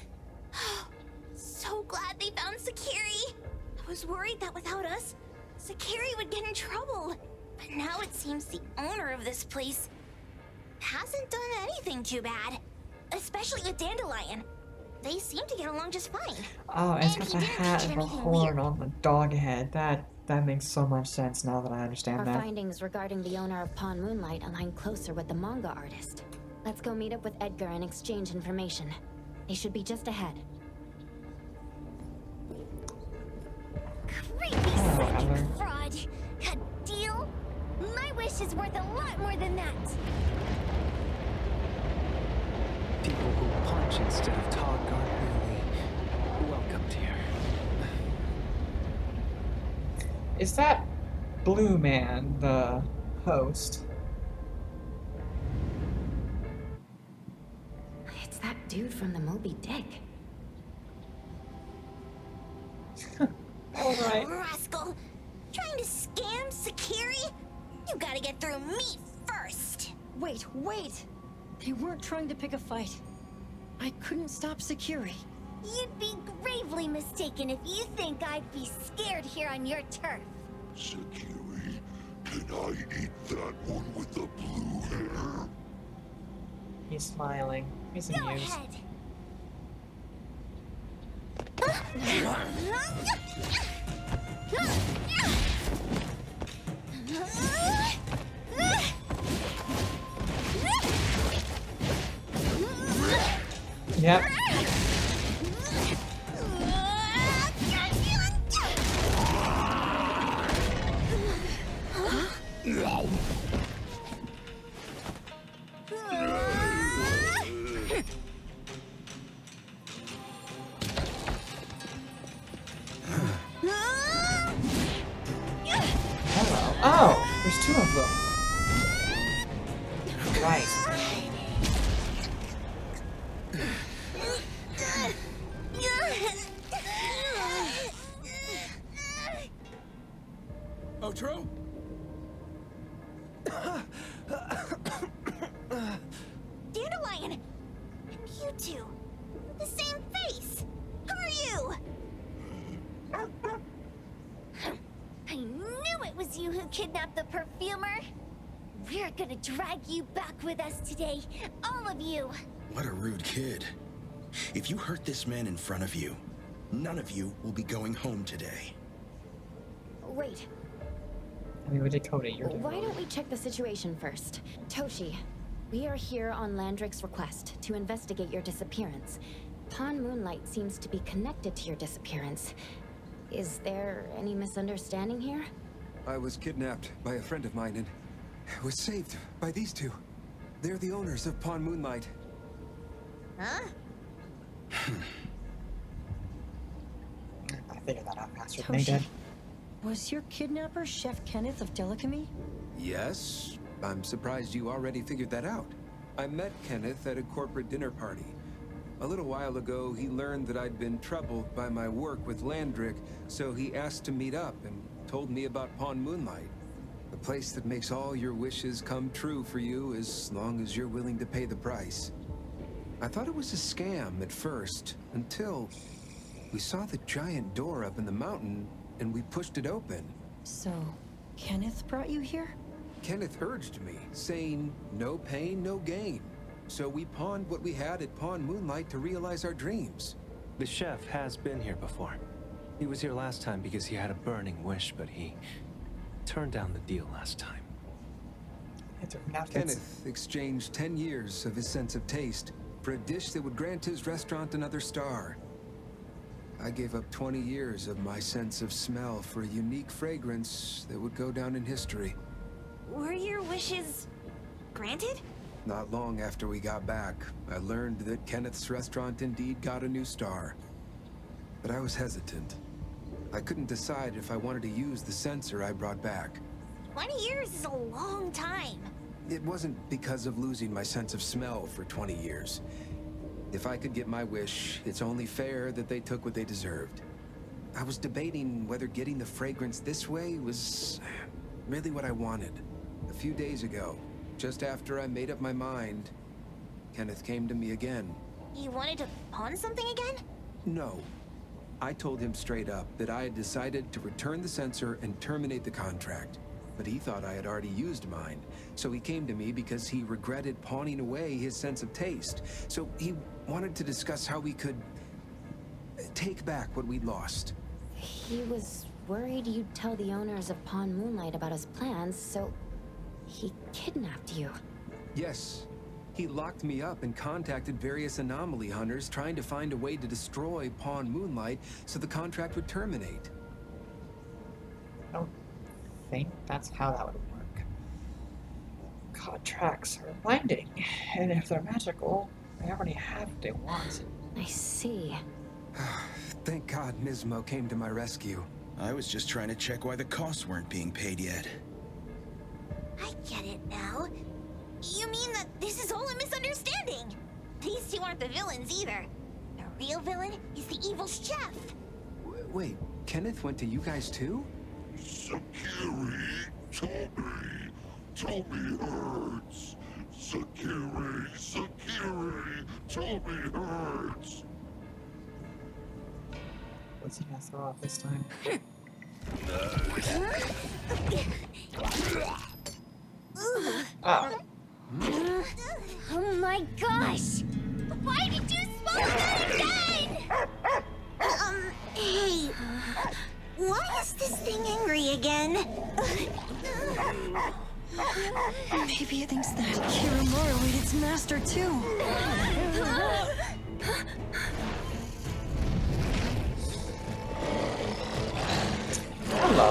So glad they found Sakiri. I was worried that without us, Sakiri would get in trouble. But now it seems the owner of this place hasn't done anything too bad. Especially with Dandelion. They seem to get along just fine. Oh, and it's got he the didn't hat mention and the anything horn weird. on the dog head. That makes so much sense now that I understand Our that. findings regarding the owner of Pawn Moonlight align closer with the manga artist. Let's go meet up with Edgar and exchange information. They should be just ahead. Creepy Oh, psychic Heather. fraud. A deal? My wish is worth a lot more than that. People who punch instead of talk aren't really welcome here. Is that Blue Man the host? It's that dude from the Moby Dick. Alright. Rascal! Trying to scam Sakiri? You gotta get through me first! Wait! They weren't trying to pick a fight. I couldn't stop Sakiri. You'd be gravely mistaken if you think I'd be scared here on your turf. Sakiri, can I eat that one with the blue hair? He's smiling. me some Go news. ahead. Yep. Hello. Oh, there's two of them. Nice. Otro? Dandelion! You two! The same face! Who are you? I knew it was you who kidnapped the perfumer. We're gonna drag you back with us today, all of you. What a rude kid. If you hurt this man in front of you, none of you will be going home today. Wait, I mean, we did Cody. You're doing why don't we check the situation first? Toshi, we are here on Landrick's request to investigate your disappearance. Pawn Moonlight seems to be connected to your disappearance. Is there any misunderstanding here? I was kidnapped by a friend of mine and was saved by these two. They're the owners of Pawn Moonlight. Huh? I figured that out faster than they Toshi, did. was your kidnapper Chef Kenneth of Delicamy? Yes, I'm surprised you already figured that out. I met Kenneth at a corporate dinner party. A little while ago, he learned that I'd been troubled by my work with Landrick, so he asked to meet up and told me about Pawn Moonlight. A place that makes all your wishes come true for you as long as you're willing to pay the price. I thought it was a scam at first, until we saw the giant door up in the mountain and we pushed it open. So, Kenneth brought you here? Kenneth urged me, saying, no pain, no gain. So we pawned what we had at Pawn Moonlight to realize our dreams. The chef has been here before. He was here last time because he had a burning wish, but he turned down the deal last time. Kenneth exchanged 10 years of his sense of taste for a dish that would grant his restaurant another star. I gave up 20 years of my sense of smell for a unique fragrance that would go down in history. Were your wishes granted? Not long after we got back, I learned that Kenneth's restaurant indeed got a new star. But I was hesitant. I couldn't decide if I wanted to use the sensor I brought back. 20 years is a long time. It wasn't because of losing my sense of smell for 20 years. If I could get my wish, it's only fair that they took what they deserved. I was debating whether getting the fragrance this way was really what I wanted. A few days ago, just after I made up my mind, Kenneth came to me again. You wanted to pawn something again? No. I told him straight up that I had decided to return the sensor and terminate the contract. But he thought I had already used mine, so he came to me because he regretted pawning away his sense of taste. So he wanted to discuss how we could take back what we'd lost. He was worried you'd tell the owners of Pawn Moonlight about his plans, so he kidnapped you. Yes. He locked me up and contacted various anomaly hunters trying to find a way to destroy Pawn Moonlight so the contract would terminate. I think that's how that would work. Contracts are binding, and if they're magical, they already have what they want. I see. Thank God Nismo came to my rescue. I was just trying to check why the costs weren't being paid yet. I get it now. You mean that this is all a misunderstanding? These two aren't the villains either. The real villain is the evil chef. Wait, Kenneth went to you guys too? Sakiri, Toby hurts. Sakiri, Toby hurts. What's he gonna throw out this time? Oh my gosh! Maybe it thinks that Kiramura ate its master too. Hello.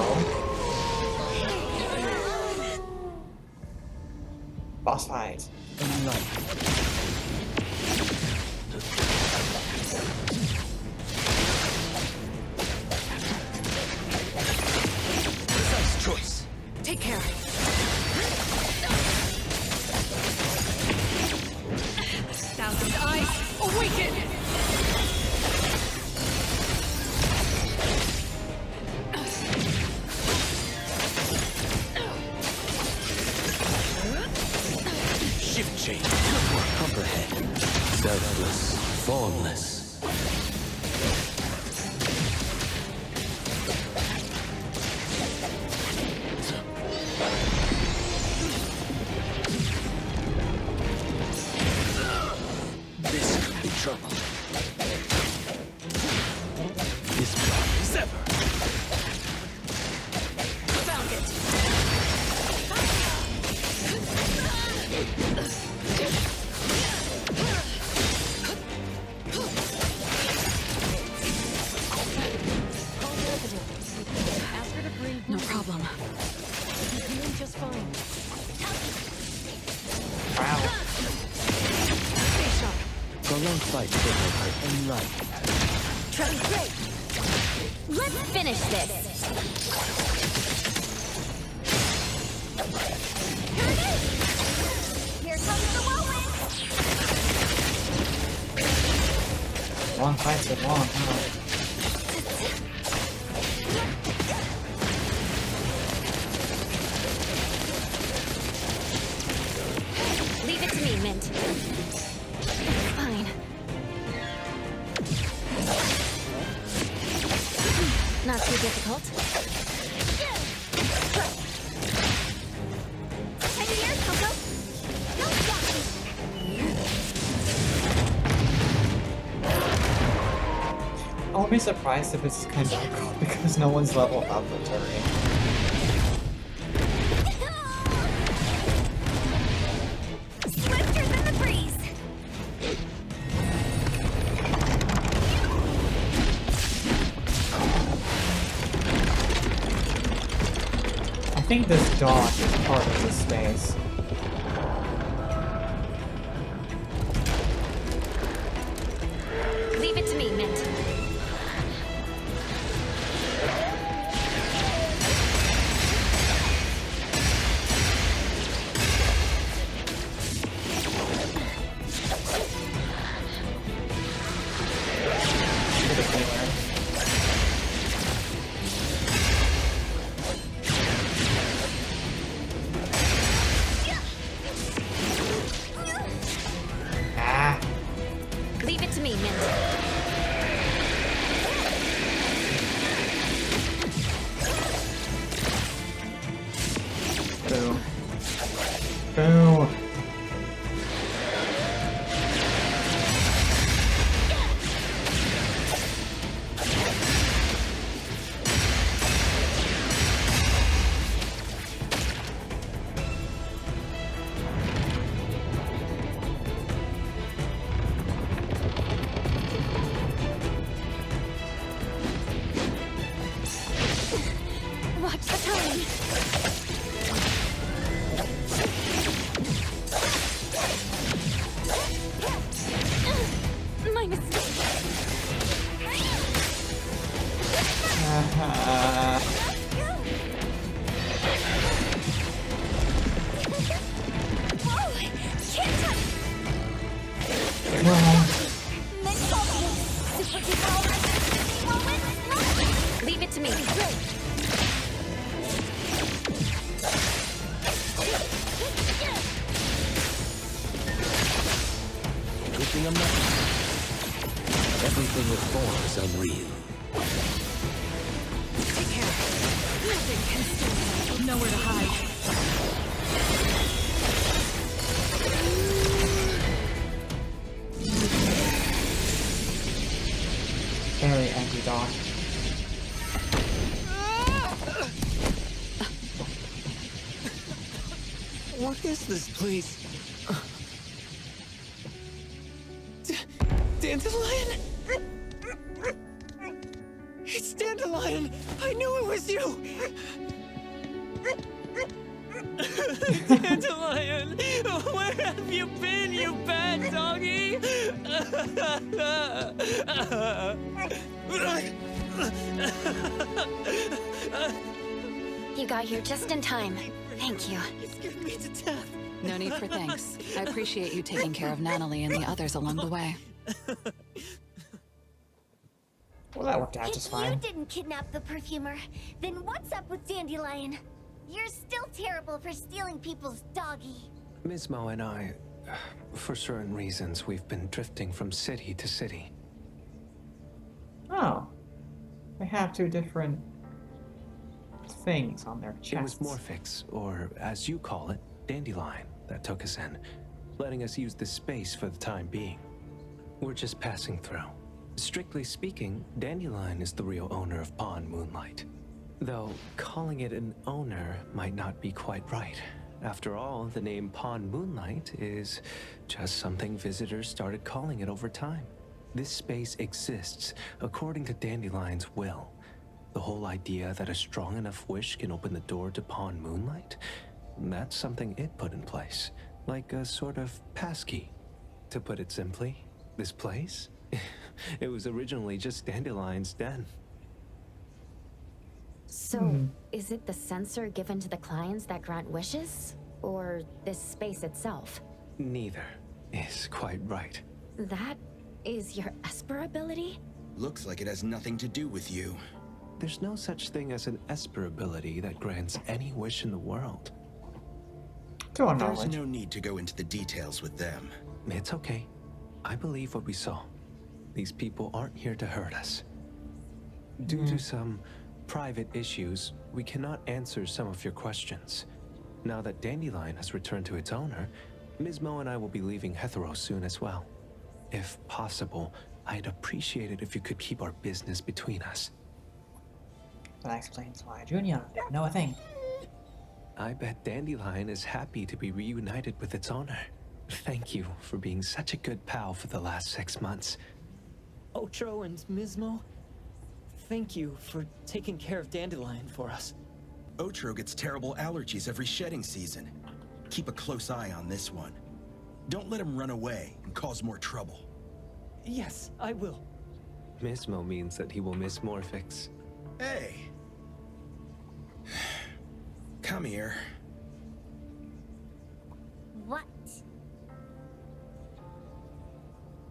Boss fight. Moonlight. Precise choice. Take care. Thousand eyes, awaken! Shift change. Good work. Comprehend. Selfless. Formless. This could be trouble. This block is ever. Found it! No problem. He's doing just fine. Wow. Stay sharp. Prolonged fight signal her in life. Treading straight. Let's finish this. Here comes the whirlwind! Long fights are long, huh? Leave it to me, Mint. Fine. Not too difficult. Head here, Coco! Don't stop me! I won't be surprised if it's kind of cool because no one's leveled up the terrain. Swifter than the breeze! I think this dog is part of this space. Leave it to me, Mint. Ah, Leave it to me, Mint. boo. Boo. Watch the time! My mistake. Whoa! Can't touch! Well, Mint salty! Super duper alright! Whirlwind, run! Leave it to me. Good thing I'm not. Everything with form is unreal. Take care. Nothing can stop me. Nowhere to hide. very angry dog. What is this place? Dandelion? It's Dandelion! I knew it was you! Dandelion! Where have you been, you bad doggy? You got here just in time. Thank you. You scared me to death. No need for thanks. I appreciate you taking care of Natalie and the others along the way. Well, that worked out If just you fine. didn't kidnap the perfumer, then what's up with Dandelion? You're still terrible for stealing people's doggy. Ms. Mo and I, for certain reasons, we've been drifting from city to city. Oh. They have two different things on their chests. It was Morphix, or as you call it, Dandelion, that took us in, letting us use this space for the time being. We're just passing through. Strictly speaking, Dandelion is the real owner of Pawn Moonlight. Though, calling it an owner might not be quite right. After all, the name Pawn Moonlight is just something visitors started calling it over time. This space exists according to Dandelion's will. The whole idea that a strong enough wish can open the door to Pawn Moonlight? That's something it put in place, like a sort of passkey. To put it simply, this place? It was originally just Dandelion's den. So, is it the sensor given to the clients that grant wishes? Or this space itself? Neither is quite right. That is your Esper ability? Looks like it has nothing to do with you. There's no such thing as an Esper ability that grants any wish in the world. To our There's knowledge. no need to go into the details with them. It's okay. I believe what we saw. These people aren't here to hurt us. Due to some private issues, we cannot answer some of your questions. Now that Dandelion has returned to its owner, Ms. Mo and I will be leaving Hetero soon as well. If possible, I'd appreciate it if you could keep our business between us. That explains why Junior didn't know a thing. I bet Dandelion is happy to be reunited with its owner. Thank you for being such a good pal for the last 6 months. Otro and Mismo, thank you for taking care of Dandelion for us. Otro gets terrible allergies every shedding season. Keep a close eye on this one. Don't let him run away and cause more trouble. Yes, I will. Mismo means that he will miss Morphix. Hey! Come here. What?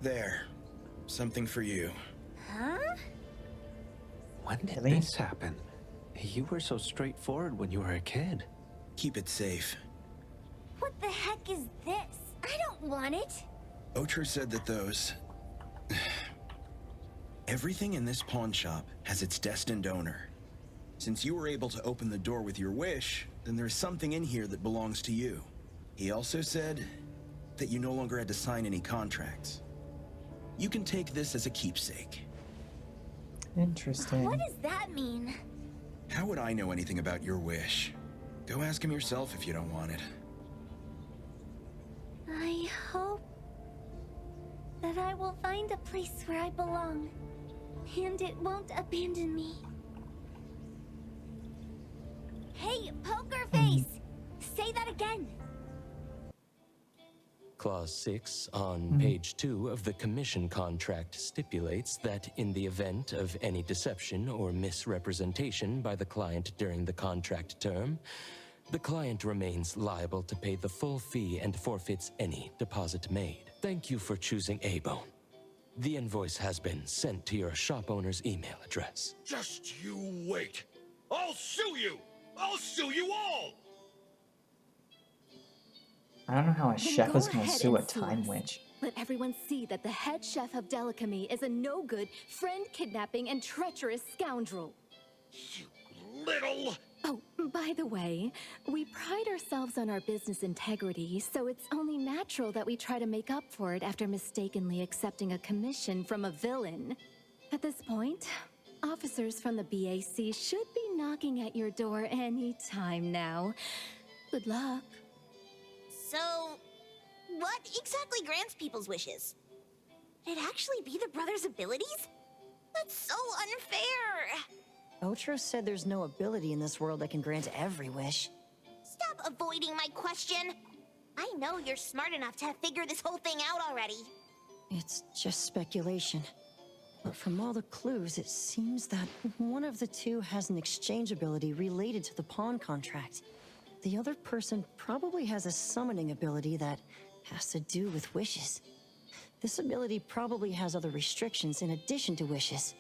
There. Something for you. Huh? When did Really? this happen? You were so straightforward when you were a kid. Keep it safe. What the heck is this? I don't want it. Otro said that those... Everything in this pawn shop has its destined owner. Since you were able to open the door with your wish, then there's something in here that belongs to you. He also said that you no longer had to sign any contracts. You can take this as a keepsake. Interesting. What does that mean? How would I know anything about your wish? Go ask him yourself if you don't want it. I hope that I will find a place where I belong, and it won't abandon me. Hey, Poker Face! Say that again! Clause 6 on page 2 of the commission contract stipulates that in the event of any deception or misrepresentation by the client during the contract term, the client remains liable to pay the full fee and forfeits any deposit made. Thank you for choosing A-Bone. The invoice has been sent to your shop owner's email address. Just you wait. I'll sue you! I'll sue you all! I don't know how a Then chef go is gonna ahead sue a and sue time us. witch. Let everyone see that the head chef of Delicamy is a no-good, friend-kidnapping, and treacherous scoundrel. Little... Oh, by the way, we pride ourselves on our business integrity, so it's only natural that we try to make up for it after mistakenly accepting a commission from a villain. At this point, officers from the BAC should be knocking at your door any time now. Good luck. So, what exactly grants people's wishes? Could it actually be the brothers' abilities? That's so unfair! Otro said there's no ability in this world that can grant every wish. Stop avoiding my question! I know you're smart enough to have figured this whole thing out already. It's just speculation. But from all the clues, it seems that one of the two has an exchange ability related to the pawn contract. The other person probably has a summoning ability that has to do with wishes. This ability probably has other restrictions in addition to wishes.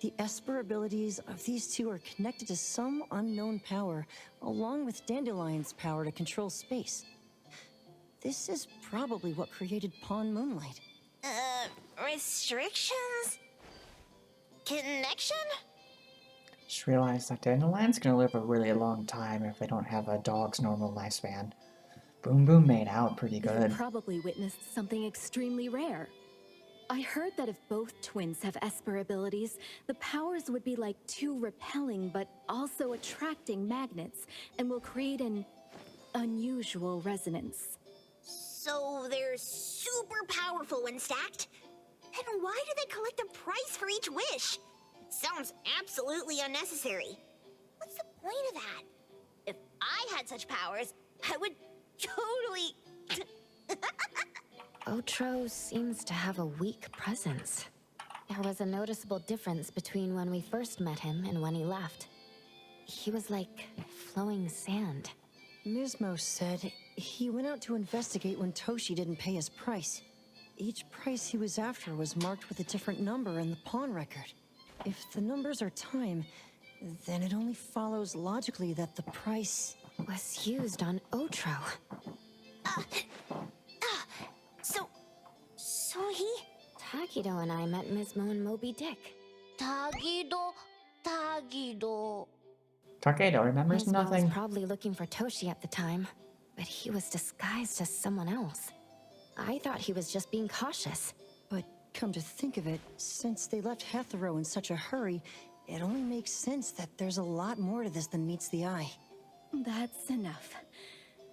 The Esper abilities of these two are connected to some unknown power, along with Dandelion's power to control space. This is probably what created Pawn Moonlight. Restrictions? Connection? Just realized that Dandelion's gonna live a really long time if they don't have a dog's normal lifespan. Boom Boom made out pretty They good. probably witnessed something extremely rare. I heard that if both twins have Esper abilities, the powers would be like two repelling but also attracting magnets and will create an unusual resonance. So they're super powerful when stacked? And why do they collect a price for each wish? Sounds absolutely unnecessary. What's the point of that? If I had such powers, I would totally... Otro seems to have a weak presence. There was a noticeable difference between when we first met him and when he left. He was like flowing sand. Mismo said he went out to investigate when Toshi didn't pay his price. Each price he was after was marked with a different number in the pawn record. If the numbers are time, then it only follows logically that the price was used on Otro. So he... Tagido and I met Mismo and Moby Dick. Tagido... Takedo remembers Mismo nothing. was probably looking for Toshi at the time, but he was disguised as someone else. I thought he was just being cautious. But come to think of it, since they left Hetero in such a hurry, it only makes sense that there's a lot more to this than meets the eye. That's enough.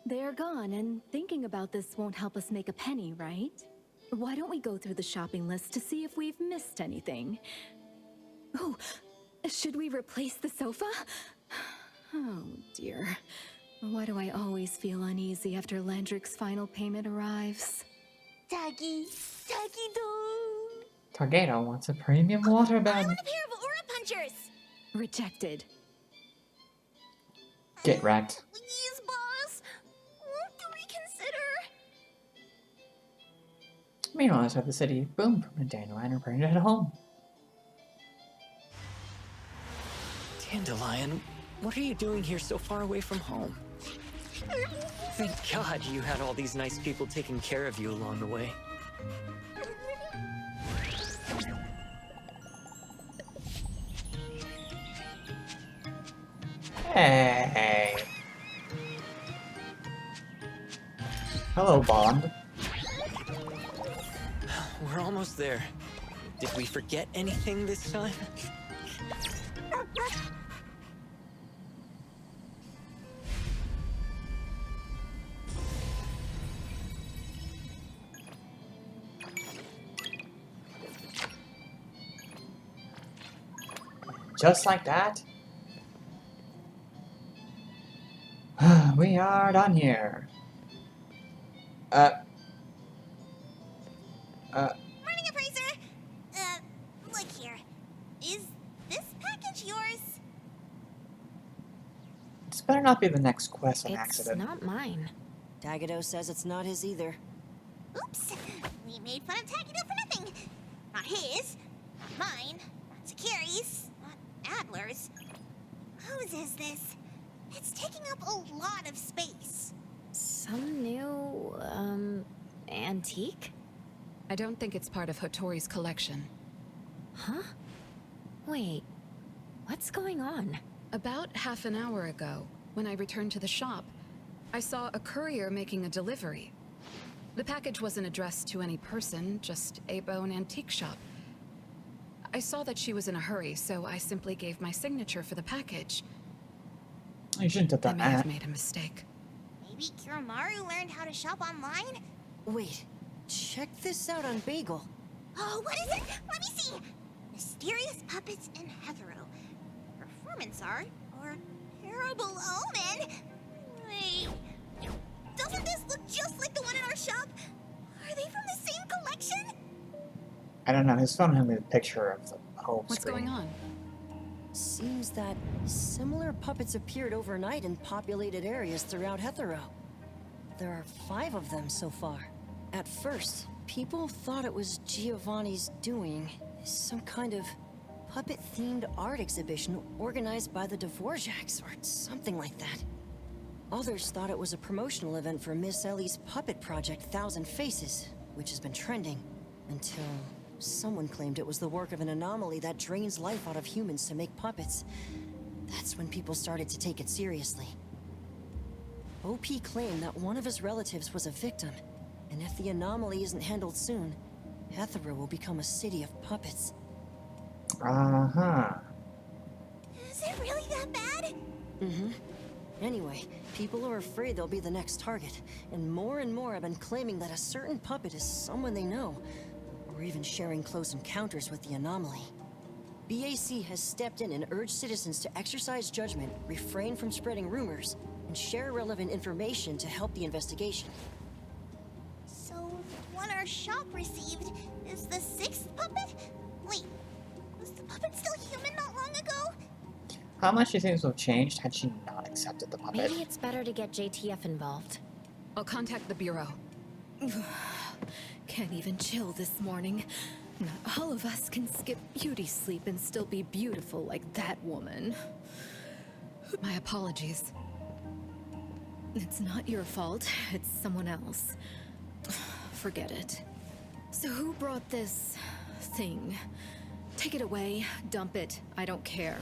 They're gone, and thinking about this won't help us make a penny, right? Why don't we go through the shopping list to see if we've missed anything? Oh, should we replace the sofa? Oh dear. Why do I always feel uneasy after Landrick's final payment arrives? Tagido... Takedo wants a premium waterbed. I want a pair of aura punchers! Rejected. Get wrecked. Please, boss. Won't you reconsider? Meanwhile, outside the city, Boom Boom and Dandelion are preparing to head home. Dandelion, what are you doing here so far away from home? Thank God you had all these nice people taking care of you along the way. Hey. Hello, Bond. We're almost there. Did we forget anything this time? Just like that. We are done here. Morning, Appraiser! Look here. Is this package yours? This better not be the next quest on It's accident. not mine. Tagido says it's not his either. Oops. We made fun of Tagido for nothing. Not his. Not mine. Not Sakiri's. Not Adler's. Whose is this? It's taking up a lot of space. Some new, antique? I don't think it's part of Hotori's collection. Huh? Wait, what's going on? About half an hour ago, when I returned to the shop, I saw a courier making a delivery. The package wasn't addressed to any person, just A-Bone Antique Shop. I saw that she was in a hurry, so I simply gave my signature for the package. You shouldn't have I done may have that. made a mistake. Maybe Kiromaru learned how to shop online? Wait, check this out on Bagel. Oh, what is it? Let me see. Mysterious puppets and hetero. Performance art or terrible omen? Wait, doesn't this look just like the one in our shop? Are they from the same collection? I don't know. His phone had me a picture of the whole What's screen. going on? Seems that similar puppets appeared overnight in populated areas throughout Hetero. There are 5 of them so far. At first, people thought it was Giovanni's doing, some kind of puppet-themed art exhibition organized by the Dvorak's or something like that. Others thought it was a promotional event for Miss Ellie's puppet project 1,000 Faces, which has been trending, until someone claimed it was the work of an anomaly that drains life out of humans to make puppets. That's when people started to take it seriously. OP claimed that one of his relatives was a victim, and if the anomaly isn't handled soon, Hetero will become a city of puppets. Uh-huh. Is it really that bad? Mm-hmm. Anyway, people are afraid they'll be the next target, and more have been claiming that a certain puppet is someone they know, or even sharing close encounters with the anomaly. BAC has stepped in and urged citizens to exercise judgment, refrain from spreading rumors, and share relevant information to help the investigation. So, one our shop received is the 6th puppet? Wait, was the puppet still human not long ago? How much do you think this would have changed had she not accepted the puppet? Maybe it's better to get JTF involved. I'll contact the Bureau. Can't even chill this morning. Not all of us can skip beauty sleep and still be beautiful like that woman. My apologies. It's not your fault, it's someone else. Forget it. So who brought this thing? Take it away, dump it, I don't care.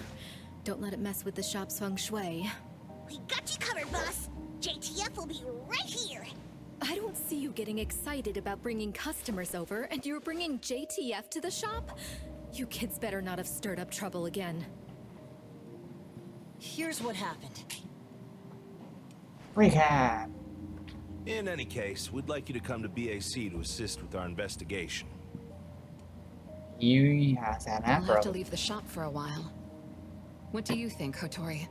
Don't let it mess with the shop's feng shui. We got you covered, boss. JTF will be right here. I don't see you getting excited about bringing customers over, and you're bringing JTF to the shop? You kids better not have stirred up trouble again. Here's what happened. Recap. In any case, we'd like you to come to BAC to assist with our investigation. You have an I'll have to afro. leave the shop for a while. What do you think, Hotori?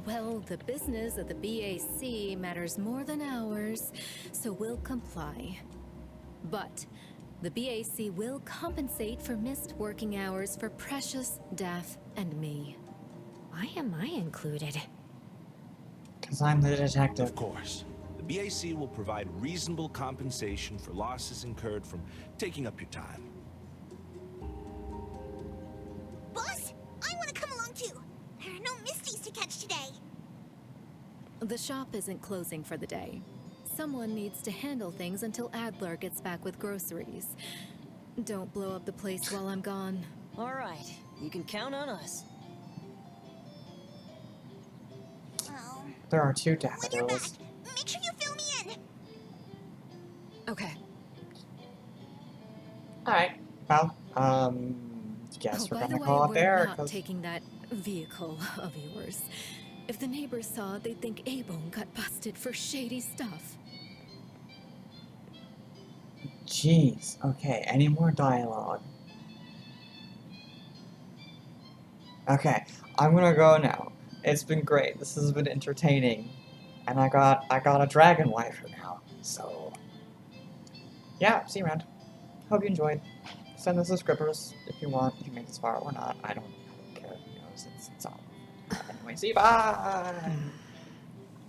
Well, the business of the BAC matters more than ours, so we'll comply. But the BAC will compensate for missed working hours for Precious, Daff, and me. Why am I included? Because I'm the detective. Of course. The BAC will provide reasonable compensation for losses incurred from taking up your time. Boss, I want to come along too. There are no Misties to catch today. The shop isn't closing for the day. Someone needs to handle things until Adler gets back with groceries. Don't blow up the place while I'm gone. All right, you can count on us. Oh, There are 2 when you're back, daffodils. make sure you fill me in. Okay. Alright. Well, guess we're by the gonna way, call it we're there. not 'Cause taking that vehicle of yours. If the neighbors saw, they'd think A-Bone got busted for shady stuff. jeez. Okay, any more dialogue? Okay, I'm gonna go now. It's been great. This has been entertaining. And I got a dragon waifu now. So yeah, see you around. Hope you enjoyed. Send the subscribers if you want. You can make this far or not. I don't care. You know, it's all. Anyway, see you. Bye.